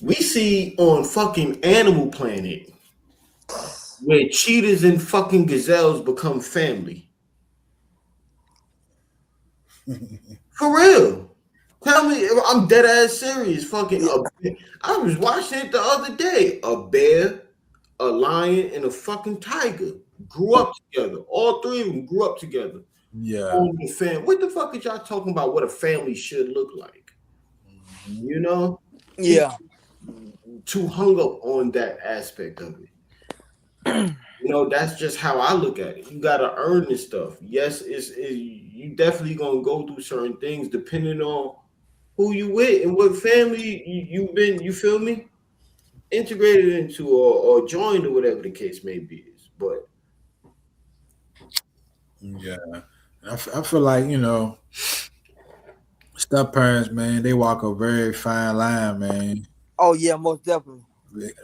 We see on fucking Animal Planet where cheetahs and fucking gazelles become family. For real. Tell me, I'm dead ass serious. yeah, I was watching it the other day. A bear, a lion, and a fucking tiger grew up together. All three of them grew up together. Yeah. On the fam. What the fuck is y'all talking about? What a family should look like? Mhm. You know, people yeah, too hung up on that aspect of it. You know, that's just how I look at it. You gotta earn this stuff. Yes, it's you definitely gonna go through certain things depending on who you with and what family you've been. You feel me? Integrated into or joined or whatever the case may be. But Yeah. I feel like, step parents, man, they walk a very fine line, man. oh yeah, most definitely.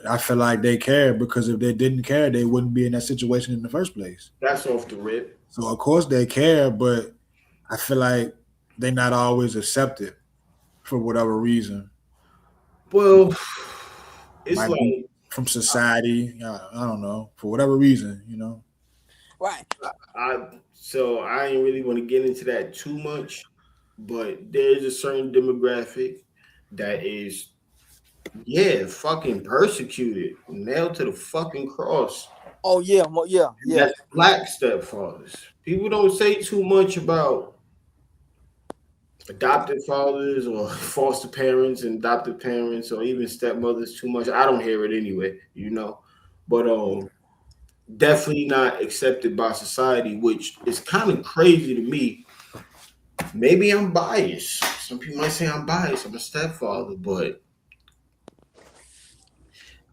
I feel like they care because if they didn't care, they wouldn't be in that situation in the first place. that's off the rip. So of course they care, but I feel like they're not always accepted for whatever reason. Well, it's Might be like from society. I don't know. For whatever reason. Right. I so I ain't really want to get into that too much. but there's a certain demographic that is, yeah, fucking persecuted, nailed to the fucking cross. Oh yeah, yeah, And yeah. that's black stepfathers. People don't say too much about adopted fathers or foster parents and adopted parents or even stepmothers too much. I don't hear it anyway, But definitely not accepted by society, which is kind of crazy to me. Maybe I'm biased. Some people might say I'm biased. I'm a stepfather, but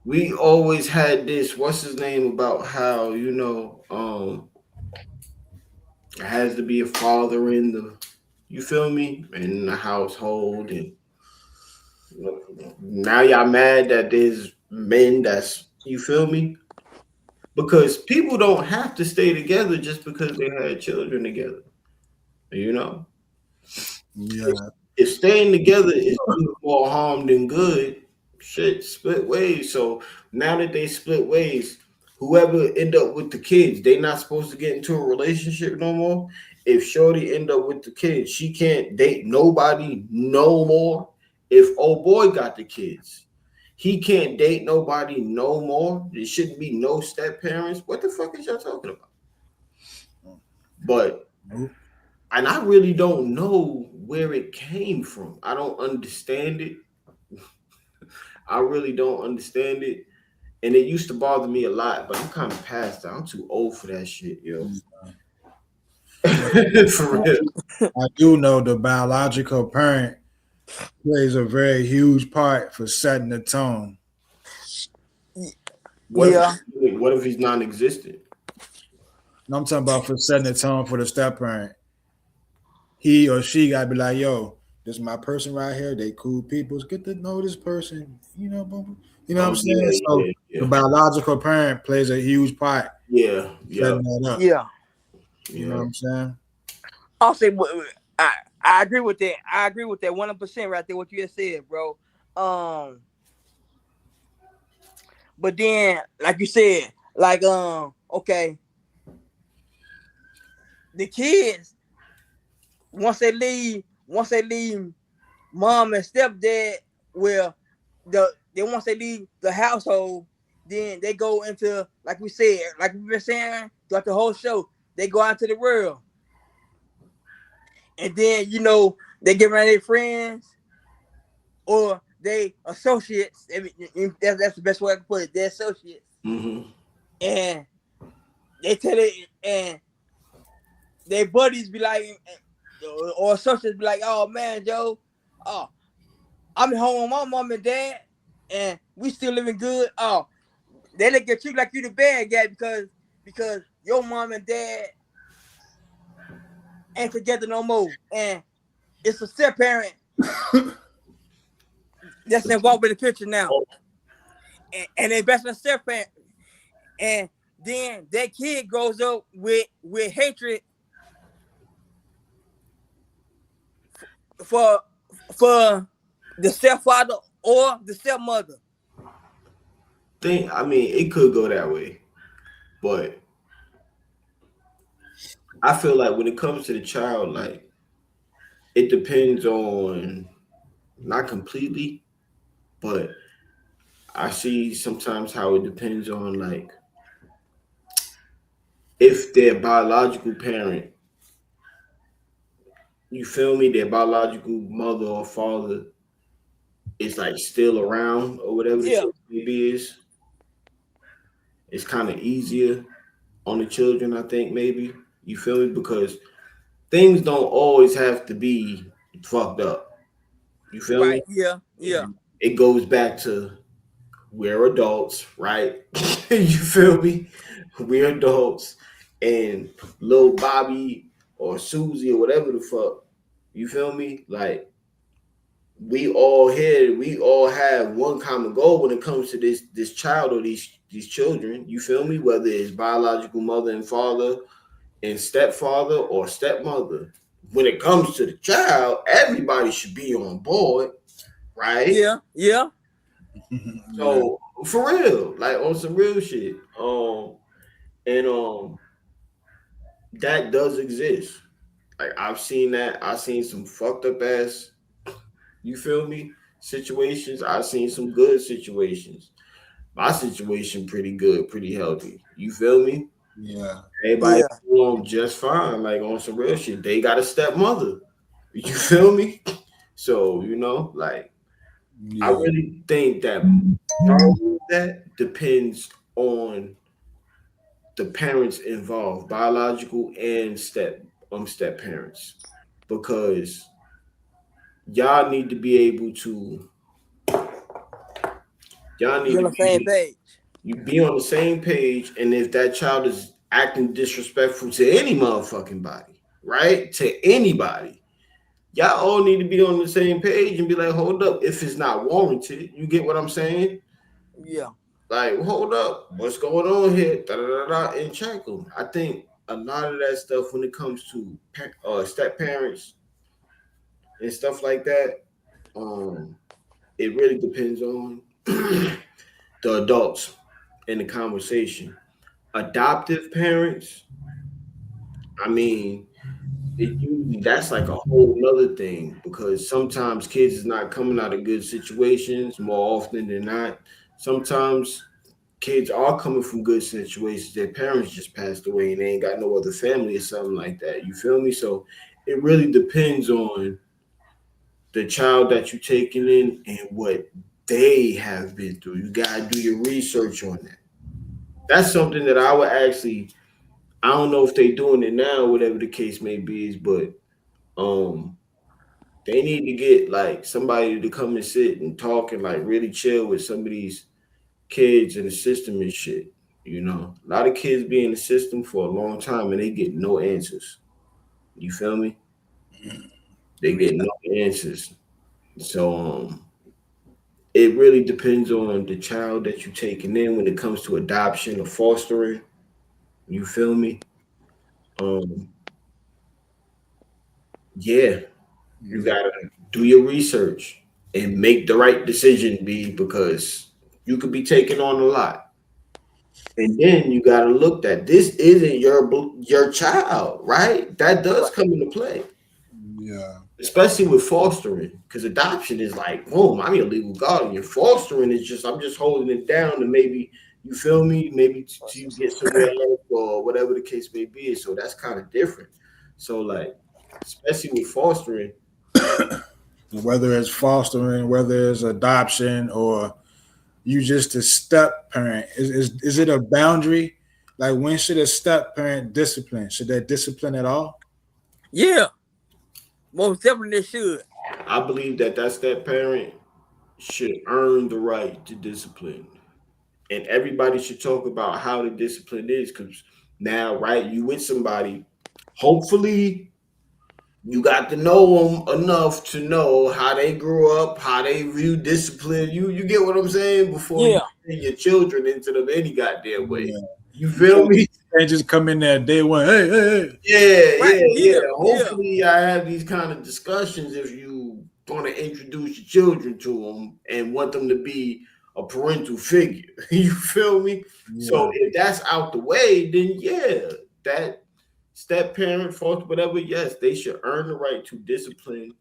we always had this, what's his name, about how, it has to be a father in the, you feel me, in the household. And now y'all mad that there's men that's, you feel me? Because people don't have to stay together just because they had children together. You know, if, Yeah. if staying together is doing more harm than good, shit, split ways. So now that they split ways, whoever end up with the kids, they not supposed to get into a relationship no more. If Shorty end up with the kids, she can't date nobody no more. If old boy got the kids, he can't date nobody no more. There shouldn't be no step parents. What the fuck is y'all talking about? But Nope. and I really don't know where it came from. I don't understand it. I really don't understand it. And it used to bother me a lot, but I'm kind of past that. I'm too old for that shit, yo. But For real. I do know the biological parent plays a very huge part for setting the tone. What if Yeah, what if he's non-existent? And I'm talking about for setting the tone for the step parent. He or she gotta be like, yo, this is my person right here. They cool people. Get to know this person. Boom, boom. You know what I'm Oh saying? yeah, So yeah, the yeah. biological parent plays a huge part Yeah, yeah, setting that up. yeah. You know yeah. what I'm saying? I'll say I I agree with that. I agree with that 100% right there. What you just said, bro. Um, but then, like you said, like okay, the kids once they leave mom and stepdad, well, they once they leave the household, then they go into, like we said, like we've been saying throughout the whole show, they go out to the world, and then they get around their friends or they associates. That's the best way I can put it. They're associates, Mm-hmm. and they tell it, and their buddies be like, or associates be like, "Oh man, Joe, oh, I'm at home with my mom and dad, and we still living good. Oh, they look at you like you the bad guy because your mom and dad ain't together no more, and it's a step parent that's involved in the picture now, and they best in step parent, and then that kid grows up with hatred for for the stepfather or the stepmother. I mean, it could go that way, but I feel like when it comes to the child, like it depends on, not completely, but I see sometimes how it depends on, like, if their biological parent, you feel me, their biological mother or father is like still around or whatever the Yeah, case maybe is, it's kind of easier on the children, I think, maybe. You feel me? Because things don't always have to be fucked up. You feel right. me? Yeah, yeah, And it goes back to, we're adults, right? You feel me? We're adults, and little Bobby or Susie or whatever the fuck, you feel me? Like, we all have one common goal when it comes to this child or these children. You feel me? Whether it's biological mother and father and stepfather or stepmother. When it comes to the child, everybody should be on board, right? yeah, yeah. Yeah. So for real, like on some real shit. And that does exist. Like I've seen that. I've seen some fucked up ass, you feel me, situations. I've seen some good situations. My situation pretty good, pretty healthy. You feel me? Yeah. Everybody Yeah. doing just fine, like on some real shit. They got a stepmother. You feel me? So, like I Yeah. really think that all of that depends on the parents involved, biological and step parents. Because y'all need to be able to y'all Be need on to the same be page. you be on the same page, and if that child is acting disrespectful to any motherfucking body, right? To anybody, y'all all need to be on the same page and be like, hold up, if it's not warranted, you get what I'm saying? Yeah. Like, hold up, what's going on here? Da, da, da, da, and check them. I think a lot of that stuff when it comes to step parents and stuff like that, um, it really depends on the adults in the conversation. Adoptive parents, I mean, that's like a whole nother thing because sometimes kids is not coming out of good situations more often than not. Sometimes kids are coming from good situations. Their parents just passed away and they ain't got no other family or something like that. You feel me? So it really depends on the child that you're taking in and what they have been through. You gotta do your research on that. That's something that I would actually. I don't know if they doing it now, whatever the case may be, is but um they need to get like somebody to come and sit and talk and like really chill with some of these kids in the system and shit. A lot of kids be in the system for a long time and they get no answers. You feel me? They get Yeah. no answers. So it really depends on the child that you're taking in when it comes to adoption or fostering. You feel me? Um, yeah, you Yeah. gotta do your research and make the right decision, B, because you could be taking on a lot. And then you gotta look that this isn't your child, right? That does Right. come into play, Yeah. especially with fostering, because adoption is like, boom, I'm your legal guardian. Fostering is just I'm just holding it down to maybe you feel me, maybe to you get somewhere else or whatever the case may be. So that's kind of different. So like, especially with fostering, Whether it's fostering, whether it's adoption, or you just a step parent, is it a boundary? Like when should a step parent discipline? Should they discipline at all? Yeah. Most definitely they should. I believe that that parent should earn the right to discipline. And everybody should talk about how the discipline is because now, right, you with somebody, hopefully you got to know them enough to know how they grew up, how they view discipline. You get what I'm saying before you Yeah. send your children into them any goddamn way. Yeah. You You feel me? can't just come in there day one. Hey, hey, hey. Yeah, Right. yeah, yeah. Yeah. Yeah. Hopefully, I have these kind of discussions if you want to introduce your children to them and want them to be a parental figure. You feel me? So Yeah. if that's out the way, then yeah, that step parent, foster, whatever, yes, they should earn the right to discipline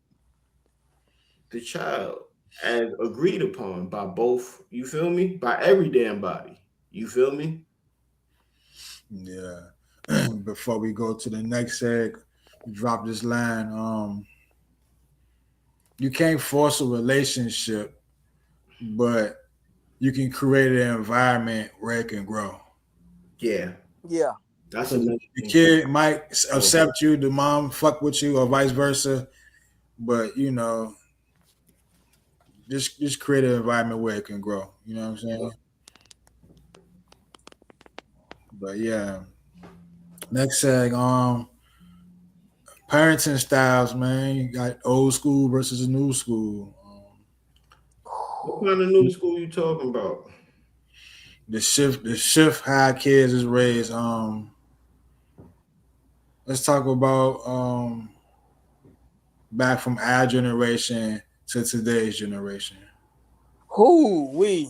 the child as agreed upon by both. You feel me? By every damn body. You feel me? Yeah. Before we go to the next seg, drop this line. You can't force a relationship, but you can create an environment where it can grow. Yeah, Yeah. that's Because another the thing. kid might Oh, accept you, the mom fuck with you, or vice versa. But just create an environment where it can grow. You know what I'm saying? But yeah, next seg, parenting styles, man. You got old school versus new school. what kind of new school you talking about? The shift how kids is raised. Let's talk about back from our generation to today's generation. Who we?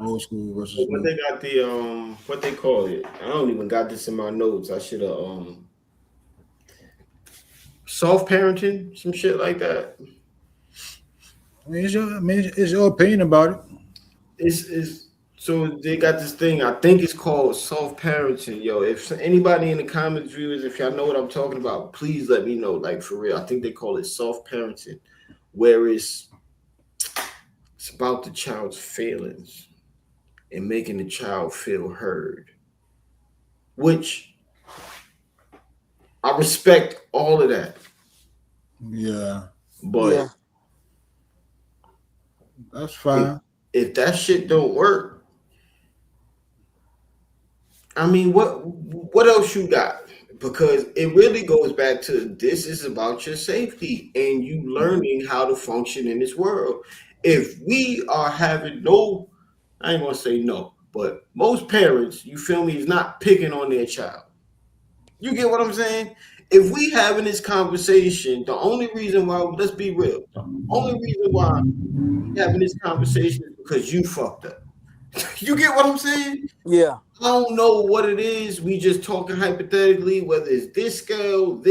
Old school versus What new. they got the what they call it? I don't even got this in my notes. I should have soft parenting, some shit like that. I mean, it's your opinion about it. It's so they got this thing. I think it's called soft parenting. Yo, if anybody in the comments, viewers, if y'all know what I'm talking about, please let me know. Like for real, I think they call it soft parenting, where it's about the child's feelings and making the child feel heard. Which I respect all of that, Yeah, but Yeah. that's if, fine. if that shit don't work, I mean, what else you got? Because it really goes back to this is about your safety and you learning how to function in this world. If we are having no, I ain't gonna say no, but most parents, you feel me, is not picking on their child. You get what I'm saying? If we having this conversation, the only reason why, let's be real, the only reason why we having this conversation is because you fucked up. You get what I'm saying? Yeah. I don't know what it is. We just talking hypothetically, whether it's this scale,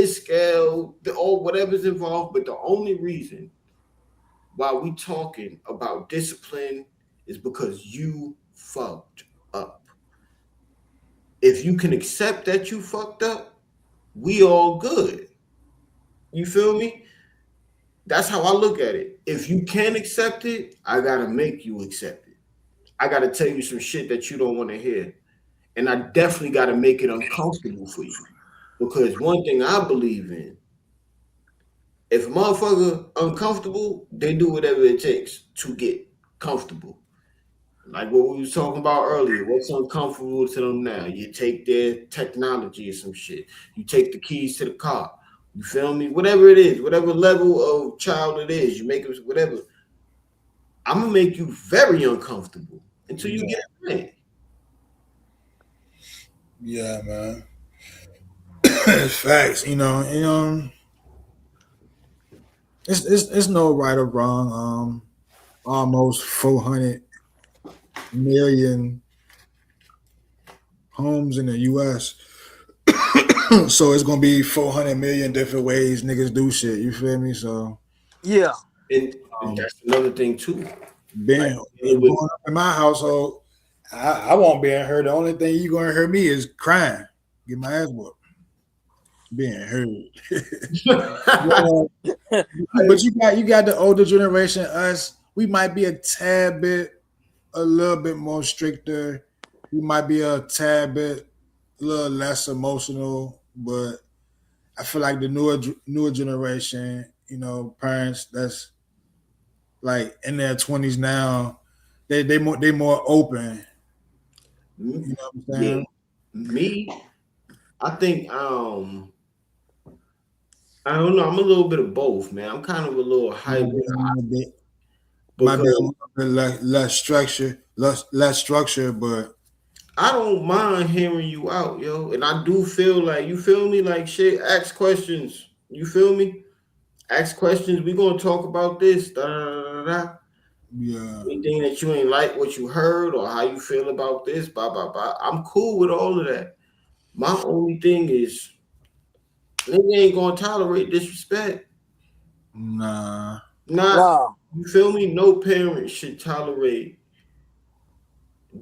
or whatever's involved. But the only reason why we talking about discipline is because you fucked up. If you can accept that you fucked up, we all good. You feel me? That's how I look at it. If you can accept it, I gotta make you accept it. I gotta tell you some shit that you don't want to hear. And I definitely gotta make it uncomfortable for you. Because one thing I believe in, if a motherfucker uncomfortable, they do whatever it takes to get comfortable. Like what we was talking about earlier, what's uncomfortable to them now? You take their technology or some shit. You take the keys to the car. You feel me? Whatever it is, whatever level of child it is, you make it whatever. I'm gonna make you very uncomfortable until you Yeah, get it right. yeah, man. It's facts. It's no right or wrong. Almost 400 million homes in the U.S. So it's gonna be 400 million different ways niggas do shit. You feel me? So Yeah. And um, that's another thing too. Like being dealing with growing up in my household, I won't be hurt. The only thing you gonna hurt me is crying, get my ass whooped, being hurt. Yeah, but you got the older generation. Us, we might be a tad bit, a little bit more stricter. We might be a tad bit, a little less emotional. But I feel like the newer generation, parents that's like in their 20s now, they more open. You know what I'm yeah, saying? me, I think I don't know. I'm a little bit of both, man. I'm kind of a little Might hybrid be a little bit, might be a because little bit less structure, less structure, but I don't mind hearing you out, yo. And I do feel like you feel me, like shit. Ask questions. You feel me? Ask questions. We gonna talk about this. Da, da, da, da, da. yeah, Anything that you ain't like what you heard or how you feel about this, blah blah blah. I'm cool with all of that. My only thing is nigga ain't gonna tolerate disrespect. nah, Not No. you feel me? No parent should tolerate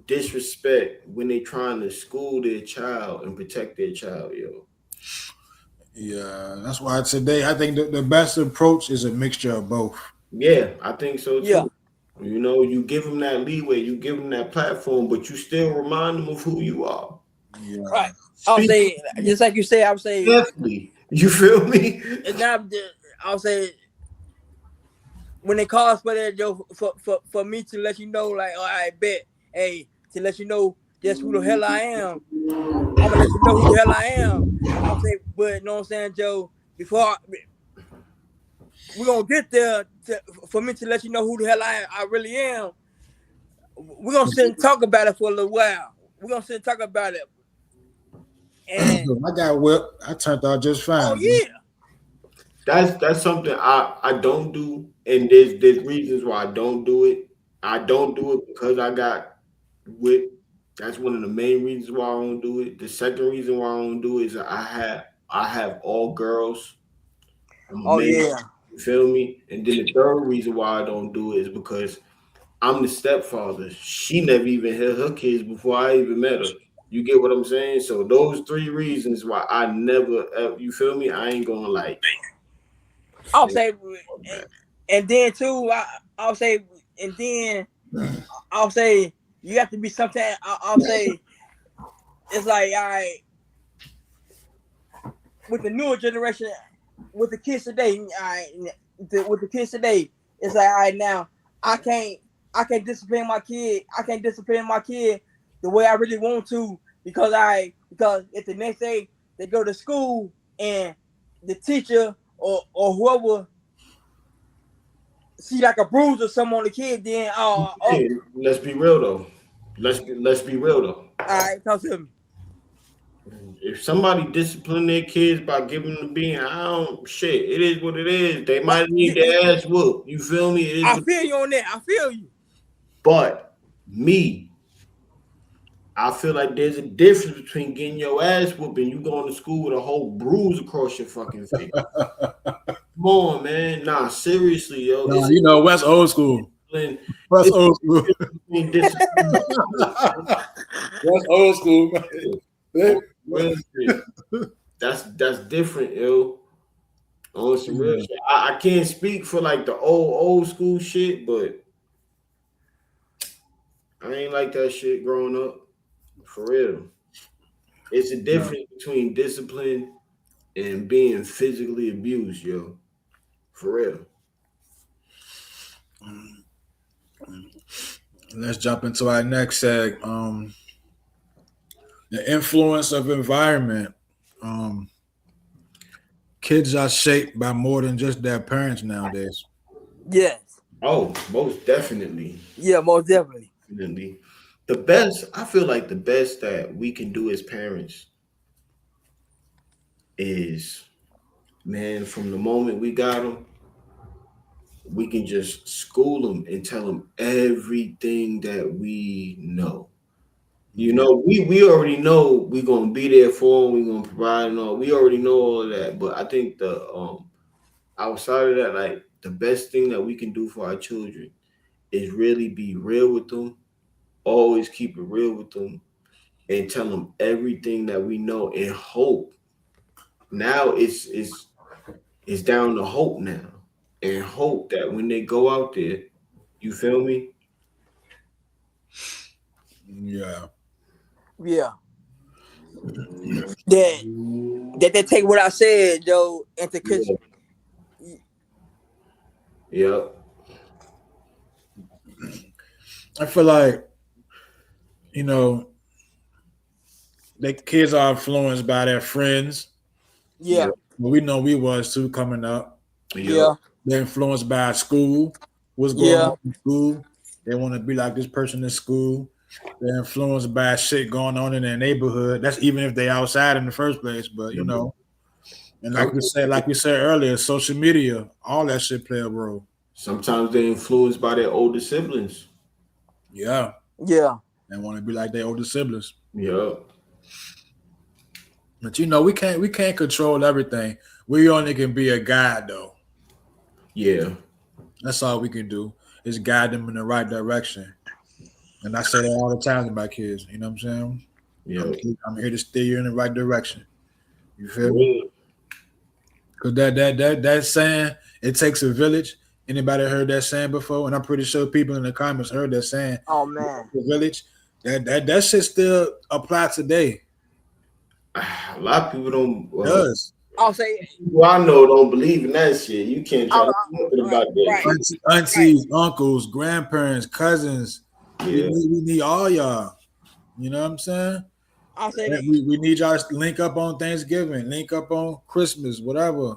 disrespect when they trying to school their child and protect their child, yo. yeah. That's why today I think the best approach is a mixture of both. Yeah, I think so Yeah. too. You know, you give them that leeway, you give them that platform, but you still remind them of who you are. Yeah, Right. I'll Speak say just like you say. I would say, carefully. You feel me? and now I'll say when it calls for that, Joe, for me to let you know, like, oh, I bet, hey, to let you know just who the hell I am. I'm gonna let you know who the hell I am. I'll say, but you know what I'm saying, Joe. Before we're gonna get there, for me to let you know who the hell I really am, we're gonna sit and talk about it for a little while. We're gonna sit and talk about it, and I got whipped. I turned out just oh fine. yeah, That's something I don't do, and there's reasons why I don't do it. I don't do it because I got whipped. That's one of the main reasons why I don't do it. The second reason why I don't do it is I have all girls. I'm a Oh man. yeah. You feel me? And then the third reason why I don't do it is because I'm the stepfather. She never even had her kids before I even met her. You get what I'm saying? So those three reasons why I never, you feel me? I ain't gonna like. I'll say, and then too, I'll say, and then I'll say you have to be sometimes. I'll say it's like all right with the newer generation, with the kids today. All right, with the kids today, it's like all right now. I can't, I can't discipline my kid. I can't discipline my kid the way I really want to because if the next day they go to school and the teacher or whoever see like a bruise or something on the kid, then Yeah, let's be real though. Let's be real though. all right, talk to me. If somebody discipline their kids by giving them the bean, I don't shit. It is what it is. They But might need their ass whooped. You feel me? It is I what. feel you on that. I feel you. But me, I feel like there's a difference between getting your ass whooped and you going to school with a whole bruise across your fucking face. Come on, man. Nah, seriously, yo. Nah, you know, West old school. Discipline. West It's old school. between discipline. West old school, man. Real shit. That's different, yo. On some real shit. I can't speak for like the old school shit, but I ain't like that shit growing up. For real. It's a difference between discipline and being physically abused, yo. For real. Let's jump into our next seg. The influence of environment. Um, Kids are shaped by more than just their parents nowadays. Yes. Oh, most definitely. Yeah, most definitely. Definitely. The best, I feel like the best that we can do as parents is, man, from the moment we got them, we can just school them and tell them everything that we know. You know, we already know we're gonna be there for them. We're gonna provide and all. We already know all of that. But I think the outside of that, like the best thing that we can do for our children is really be real with them. Always keep it real with them and tell them everything that we know and hope. Now it's down to hope now and hope that when they go out there, you feel me? Yeah. Yeah. That they take what I said, though, into Yeah. Yep. I feel like, you know, the kids are influenced by their friends. Yeah. But we know we was too coming up. Yeah. Yep. They're influenced by school. What's going Yeah. on in school? They want to be like this person in school. They're influenced by shit going on in their neighborhood. That's even if they outside in the first place. But you know, and like we said earlier, social media, all that shit play a role. Sometimes they're influenced by their older siblings. Yeah. Yeah. They want to be like their older siblings. Yep. But you know, we can't control everything. We only can be a guide though. Yeah. That's all we can do is guide them in the right direction. And I say that all the time to my kids. You know what I'm saying? Yep. I'm here to steer you in the right direction. You For feel me? real. Because that saying, it takes a village. Anybody heard that saying before? And I'm pretty sure people in the comments heard that saying. Oh man. The village. That shit still apply today. A lot of people don't. It does. I'll say. People I know don't believe in that shit. You can't tell I'll, me nothing about that. right. Aunties, uncles, grandparents, cousins. Yeah. We need all y'all. You know what I'm saying? I'll say that. We need y'all to link up on Thanksgiving, link up on Christmas, whatever.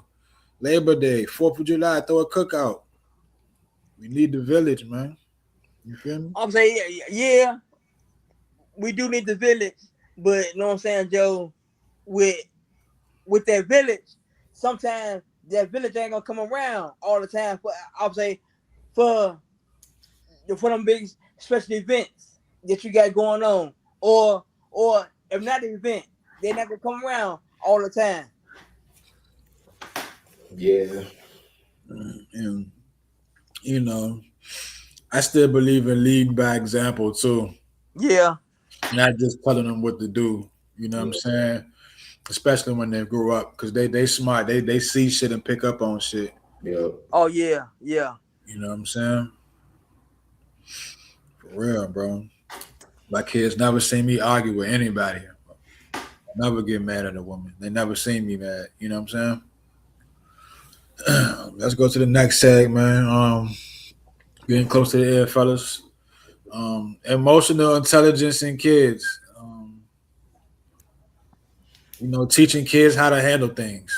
Labor Day, 4th of July, throw a cookout. We need the village, man. You feel me? I'll say yeah. We do need the village, but you know what I'm saying, Joe? With that village, sometimes that village ain't gonna come around all the time. For I'll say for them big special events that you got going on, or if not an event, they're not gonna come around all the time. Yeah. And you know, I still believe in lead by example too, Yeah. not just telling them what to do. You know what I'm Yeah. saying? Especially when they grow up, because they smart. They see shit and pick up on shit. Yeah. Oh yeah. Yeah. You know what I'm saying? For real, bro. My kids never seen me argue with anybody. Never get mad at a woman. They never seen me mad. You know what I'm saying? Let's go to the next segment. Getting close to the end, fellas. Emotional intelligence in kids. Teaching kids how to handle things.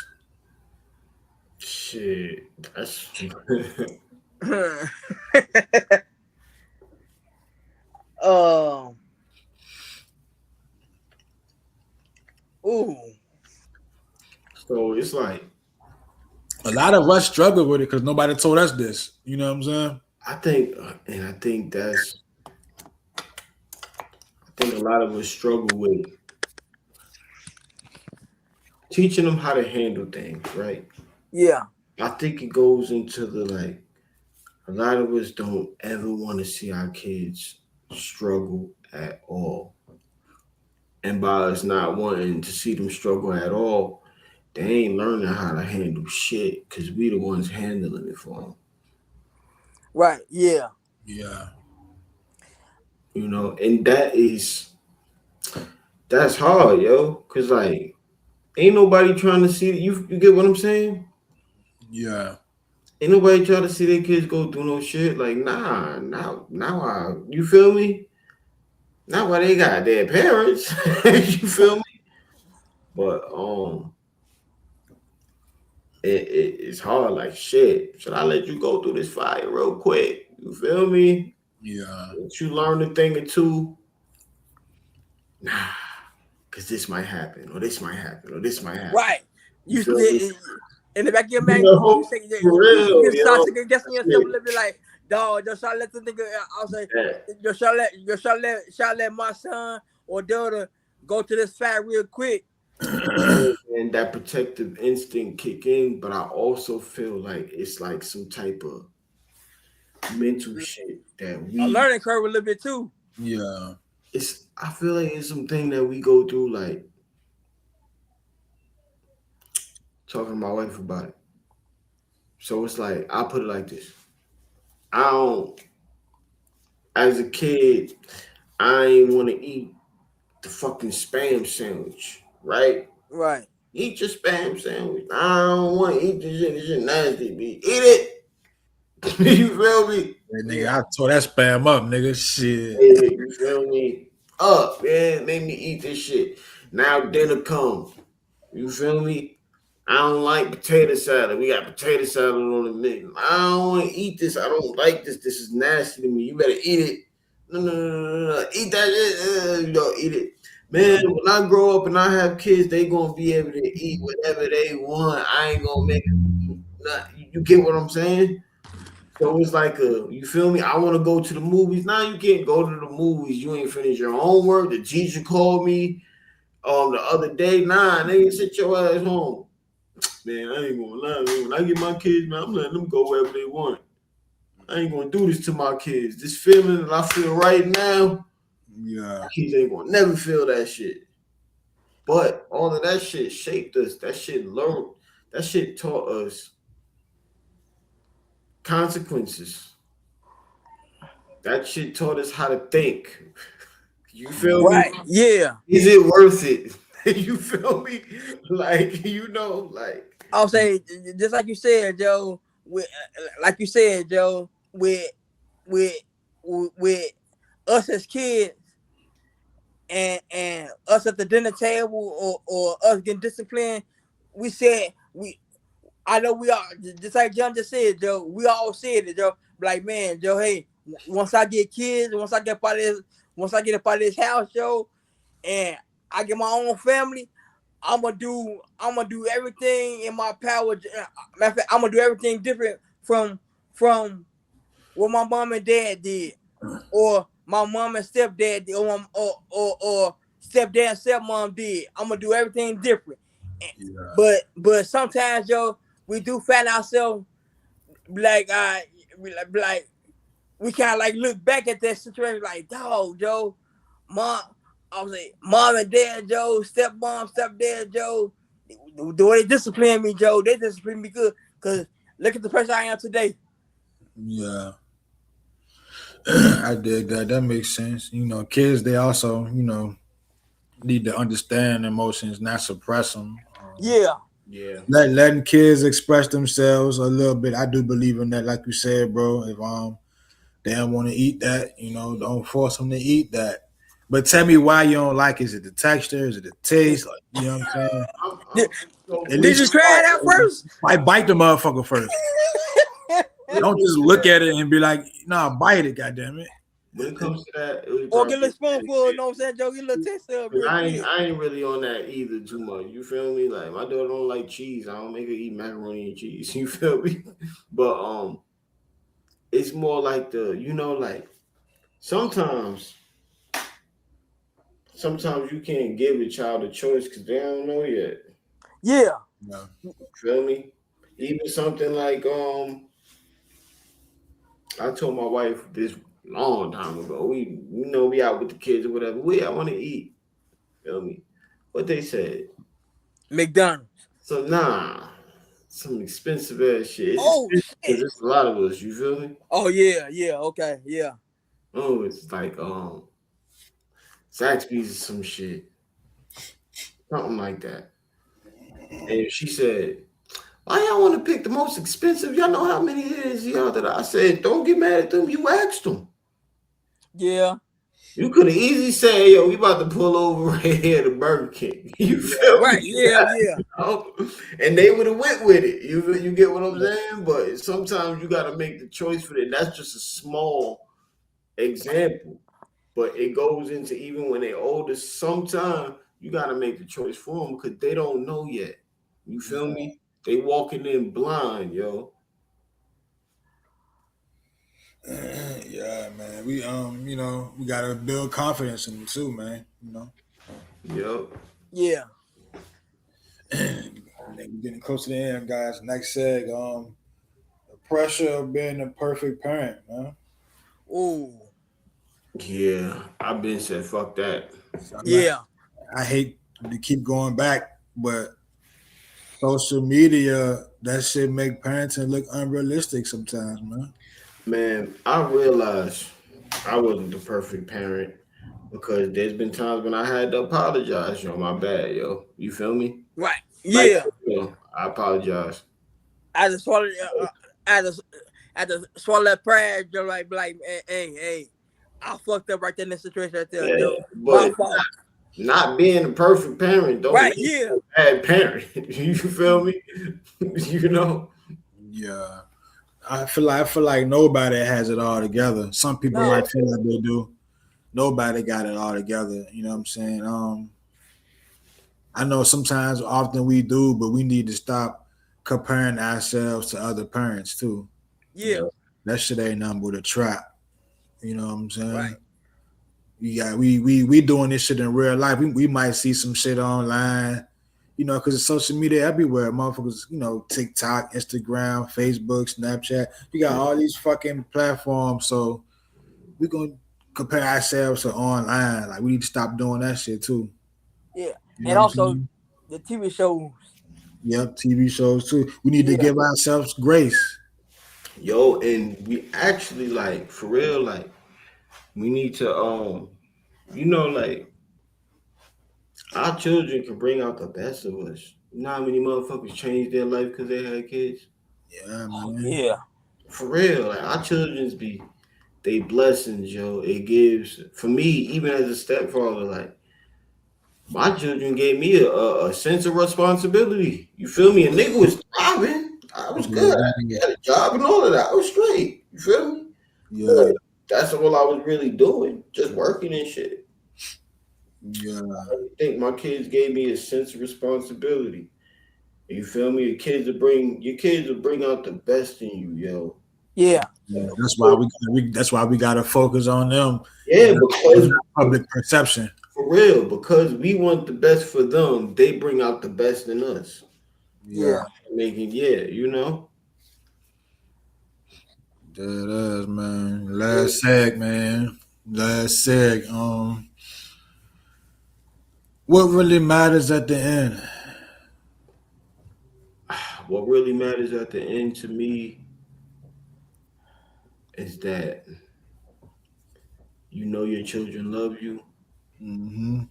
Shit. That's um. Ooh. so it's like A lot of us struggle with it because nobody told us this. You know what I'm saying? I think a lot of us struggle with teaching them how to handle things, right? Yeah. I think it goes into the like a lot of us don't ever want to see our kids struggle at all. And by us not wanting to see them struggle at all, they ain't learning how to handle shit because we the ones handling it for them. Right. Yeah. Yeah. And that's hard, yo. Cause like ain't nobody trying to see you get what I'm saying? Yeah. Ain't nobody trying to see their kids go through no shit. Like, nah, now you feel me? Not why they got their parents. You feel me? But it's hard like shit. Should I let you go through this fire real quick? You feel me? Yeah. Let you learn a thing or two. Nah, cause this might happen, or this might happen, or this might happen. Right. You You feel me? still in the back of your You mind. You know, say for you real, start yo. second guessing yourself a Shit. little bit. Like, dog, just try to let the nigga. I'll say, Yeah. just shall let my son or daughter go to this fat real quick. And that protective instinct kick in, but I also feel like it's like some type of mental shit that A we learning curve a little bit too. Yeah. it's I feel like it's something that we go through like talking to my wife about it. So it's like I put it like this. I don't as a kid, I ain't wanna eat the fucking spam sandwich, right? Right. Eat your spam sandwich. I don't want to eat this shit. This shit nasty, B. Eat it. You feel me? Hey, nigga, Yeah. I tore that spam up, nigga. Shit. Hey, you feel me? Up, man. Make me eat this shit. Now dinner come. You feel me? I don't like potato salad. We got potato salad on the menu. I don't want to eat this. I don't like this. This is nasty to me. You better eat it. No, no, no, no, no. No. Eat that shit. You don't eat it. Man, when I grow up and I have kids, they gonna be able to eat whatever they want. I ain't gonna make it. You get what I'm saying? So it's like you feel me? I want to go to the movies. Now you can't go to the movies. You ain't finished your homework. The teacher called me the other day. Nah, nigga, sit your ass home. Man, I ain't gonna lie, man. When I get my kids, man, I'm letting them go wherever they want. I ain't gonna do this to my kids. This feeling that I feel right now, Yeah. my kids ain't gonna never feel that shit. But all of that shit shaped us. That shit learned. That shit taught us consequences. That shit taught us how to think. You feel me? Right. Yeah. Is it worth it? You feel me? Like, I'll say just like you said, Joe. With like you said, Joe. With with us as kids and us at the dinner table or us getting disciplined, we said we. I know we all just like John just said, Joe. We all said it, Joe. Like, man, Joe. Hey, once I get kids, once I get up out of this house, Joe, and I get my own family, I'm gonna do everything in my power. Matter of fact, I'm gonna do everything different from what my mom and dad did, or my mom and stepdad did, or stepdad and stepmom did. I'm gonna do everything different. Yeah. But sometimes, yo, we do find ourselves like like we kind of like look back at that situation like, dog, Joe, mom, I was like, mom and dad, Joe, stepmom, stepdad, Joe, the way they discipline me, Joe, they discipline me good. Cause look at the person I am today. Yeah, I dig that. That makes sense. Kids, they also, need to understand emotions, not suppress them. Yeah, Yeah. Letting kids express themselves a little bit. I do believe in that, like you said, bro. If they don't want to eat that, don't force them to eat that. But tell me why you don't like it. Is it the texture? Is it the taste? Like, you know what I'm saying? did, So At did least you try it out first? bite the motherfucker first. Don't just look at it and be like, "Nah, bite it, goddamn it." when it comes to that, it was Or get a probably little spoonful, you know what I'm saying, Joe? Get a little taste of it real quick. I ain't really on that either too much. You feel me? Like my daughter don't like cheese. I don't make her eat macaroni and cheese. You feel me? But it's more like like sometimes sometimes you can't give a child a choice because they don't know yet. Yeah, Yeah. Feel me? Even something like I told my wife this long time ago. We out with the kids or whatever. I want to eat. Feel me? What they said. McDonald's. So nah, some expensive ass shit. It's Oh expensive because shit. it's a lot of us. You feel me? Oh yeah, yeah, okay, yeah. Oh, it's like Zaxby's or some shit, something like that. And she said, "Why y'all want to pick the most expensive? Y'all know how many it is, y'all." That I said, "Don't get mad at them. You asked them. Yeah. You could have easily said, yo, we about to pull over right here to Burger King.' You feel Right, me? yeah, yeah. know? And they would have went with it. You get what I'm saying? But sometimes you got to make the choice for it. That's just a small example, but it goes into even when they're older. Sometimes you got to make the choice for them because they don't know yet. You feel me? They walking in blind, yo. Yeah, man. We gotta build confidence in them too, man. Yep. Yeah. We're getting close to the end, guys. Next seg, the pressure of being a perfect parent, man. Ooh. Yeah, I've been said fuck that. So Yeah. I hate to keep going back, but social media, that shit make parenting look unrealistic sometimes, man. Man, I realized I wasn't the perfect parent because there's been times when I had to apologize, yo, my bad, yo. You feel me? Right. Like, Yeah. I apologize. I just swallow. I just swallow that pride, Joe. Like, hey, I fucked up right there in the situation right there, Yeah, Joe. My but fault. not being a perfect parent don't Right. make Yeah. you a bad parent. You feel me? you know? Yeah. I feel like nobody has it all together. Some people No. might feel like they do. Nobody got it all together. You know what I'm saying? I know sometimes, often we do, but we need to stop comparing ourselves to other parents too. Yeah. That shit ain't nothing but a trap. You know what I'm Right. saying? We doing this shit in real life. We might see some shit online, because it's social media everywhere. Motherfuckers, TikTok, Instagram, Facebook, Snapchat. You got all these fucking platforms. So we gonna compare ourselves to online. Like we need to stop doing that shit too. Yeah. You know And what I'm also saying? the TV shows. Yep, TV shows too. We need to Yeah. give ourselves grace. Yo, and we actually like for real, like we need to like our children can bring out the best of us. You know how many motherfuckers changed their life because they had kids? Yeah, Oh, man. yeah. For real, like our children's be they blessings, yo. It gives for me, even as a stepfather, like my children gave me a sense of responsibility. You feel me? A nigga was thriving. I was good. Yeah, I had a job and all of that. I was straight. You feel me? yeah, But that's all I was really doing, just working and shit. yeah. I think my kids gave me a sense of responsibility. You feel me? Your kids will bring out the best in you, yo. Yeah. Yeah, that's why we gotta focus on them Yeah, and because not public perception. for real, because we want the best for them, they bring out the best in us. Yeah, Yeah. Making, yeah, that is, man. Last seg, man. Last seg. What really matters at the end? what really matters at the end to me is that your children love you, Mm-hmm.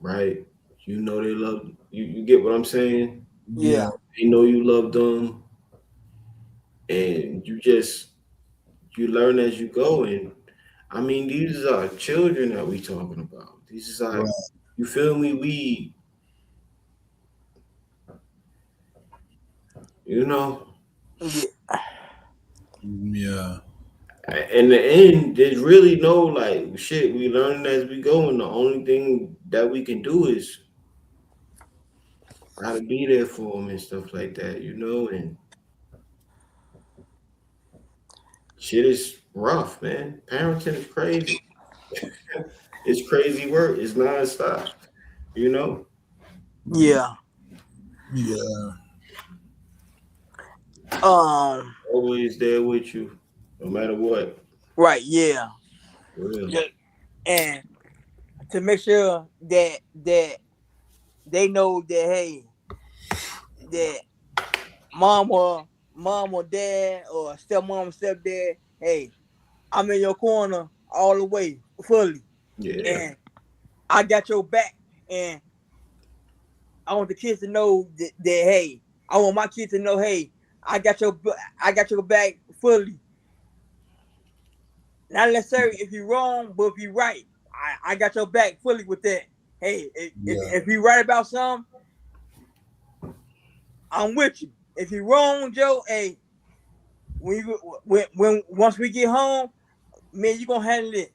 right? You know they love you. You get what I'm saying? Yeah, Yeah. They know you love them, and you learn as you go. And I mean, these are children that we talking about. These is like, right. you feel me? You know, Yeah. Yeah, in the end, there's really no like shit. We learn as we go, and the only thing that we can do is gotta be there for them and stuff like that, And shit is rough, man. Parenting is crazy. It's crazy work. It's nonstop, you know. Yeah. yeah, Um. Always there with you, no matter what. Right. Yeah. For real. Yeah. And to make sure that they know that, hey, that mom or dad or stepmom, stepdad, hey, I'm in your corner all the way fully, Yeah. and I got your back. And I want the kids to know that, hey, I want my kids to know, hey, I got your back fully. Not necessarily if you're wrong, but if you're right, I got your back fully with that. Hey, yeah, if you're right about something, I'm with you. If you're wrong, Joe, hey, when once we get home, man, you gonna handle this.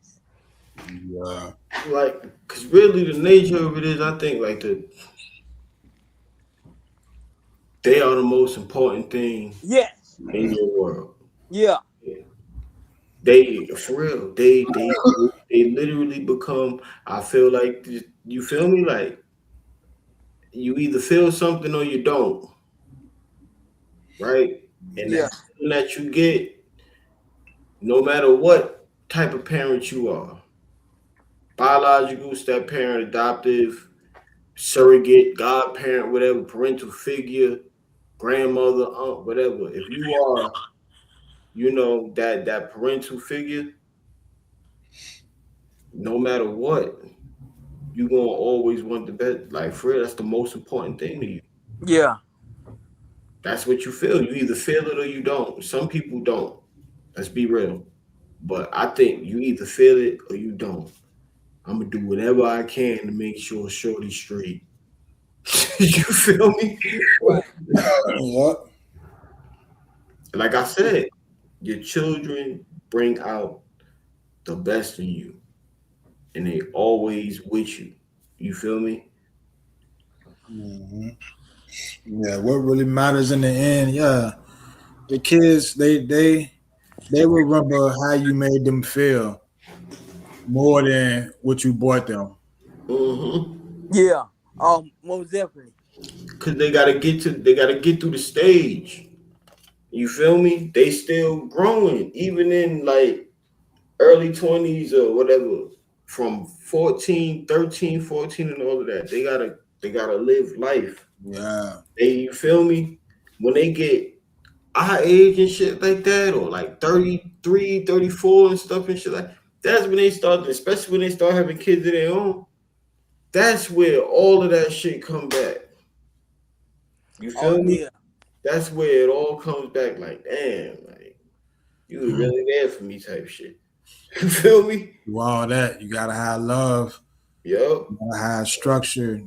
yeah, Like, cause really the nature of it is, I think, like they are the most important thing Yes. in your world. Yeah. They, for real, they literally become. I feel like, you feel me, like you either feel something or you don't, right? And Yeah. that feeling that you get, no matter what type of parent you are, biological, step parent, adoptive, surrogate, godparent, whatever, parental figure, grandmother, aunt, whatever. If you are, that parental figure, no matter what, you gonna always want the best. Like, for real, that's the most important thing to you. Yeah. That's what you feel. You either feel it or you don't. Some people don't. Let's be real. But I think you either feel it or you don't. I'm gonna do whatever I can to make sure Shorty's straight. You feel me? Right. yep. Like I said, your children bring out the best in you, and they always with you. You feel me? Hmm. Yeah, what really matters in the end? Yeah, the kids they remember how you made them feel more than what you bought them. Mm-hmm. Yeah. Most definitely. Cause they gotta get through the stage. You feel me? They still growing, even in like early 20s or whatever, from 14, 13, 14, and all of that. They gotta live life. Yeah, You feel me? When they get our age and shit like that, or like 33, 34 and stuff and shit like, that's when they start, especially when they start having kids of their own. That's where all of that shit come back. You Oh feel me? yeah. That's where it all comes back. Like, damn, like you was really there for me, type shit. You feel me? through all that you gotta have love, Yup. you gotta have structure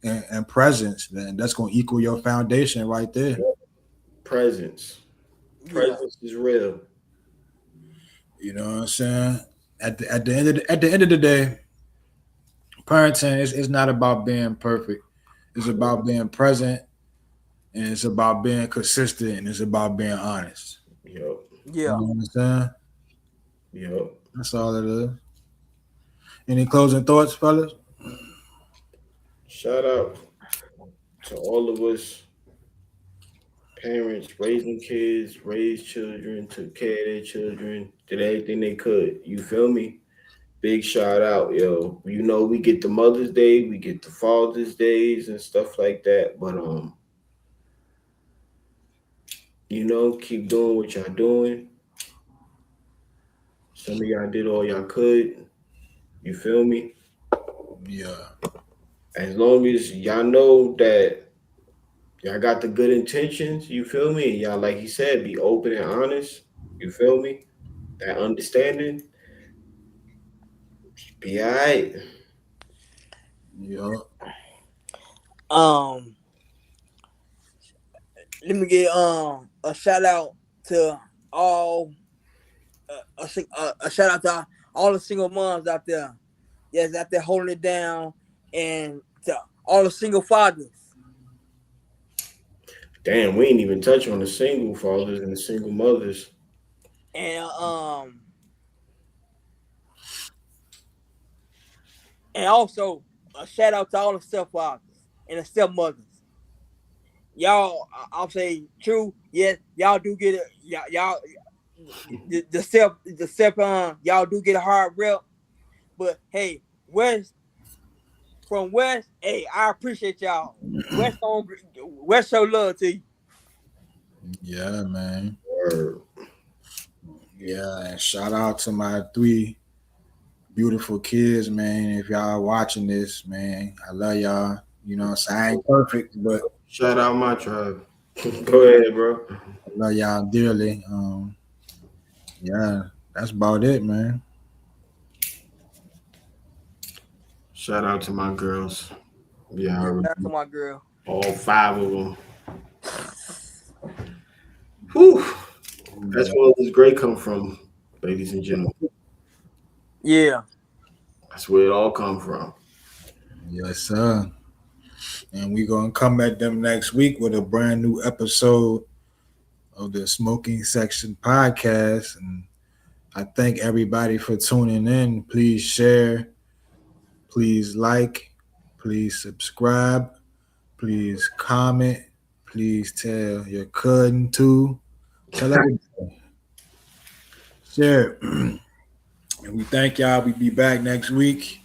and presence. Then that's gonna equal your foundation right there. Presence. Yeah. Presence is real. You know what I'm saying? At the end of the day, parenting is not about being perfect. It's about being present, and it's about being consistent, and it's about being honest. Yup. You Yeah. know what I'm saying? Yup. That's all it is. Any closing thoughts, fellas? Shout out to all of us Parents raising kids, raised children, took care of their children, did everything they could. You feel me? Big shout out, yo. You know, we get the Mother's Day, we get the Father's Days and stuff like that. But you know, keep doing what y'all doing. Some of y'all did all y'all could. You feel me? Yeah. As long as y'all know that y'all got the good intentions, you feel me? Y'all, like he said, be open and honest. You feel me? That understanding, be alright. Yeah. Um, let me get a shout out to all a shout out to all the single moms out there. Yes, out there holding it down, and to all the single fathers. Damn, we ain't even touch on the single fathers and the single mothers. And and also a shout out to all the stepfathers and the stepmothers. Y'all, I'll say true. Yes, y'all do get it. Y'all the step y'all do get a hard rep. But hey, West, hey, I appreciate y'all. West show love to you. Yeah, man. Or Yeah, and shout out to my 3 beautiful kids, man. If y'all watching this, man, I love y'all. You know what I'm saying? I ain't perfect, but shout out my tribe. Go ahead, bro. I love y'all dearly. Yeah, that's about it, man. Shout out to my girls. Yeah, Yeah, shout out to my girl. all 5 of them. Whew. That's Yeah. where this great come from, ladies and gentlemen. Yeah. That's where it all come from. Yes, sir. And we gonna come at them next week with a brand new episode of the Smoking Section podcast. And I thank everybody for tuning in. Please share, please like, please subscribe, please comment, please tell your cousin too. Tell everybody. Share. And we thank y'all. We be back next week.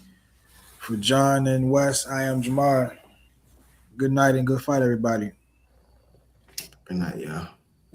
For John and Wes, I am Jamar. Good night and good fight, everybody. Good night, y'all.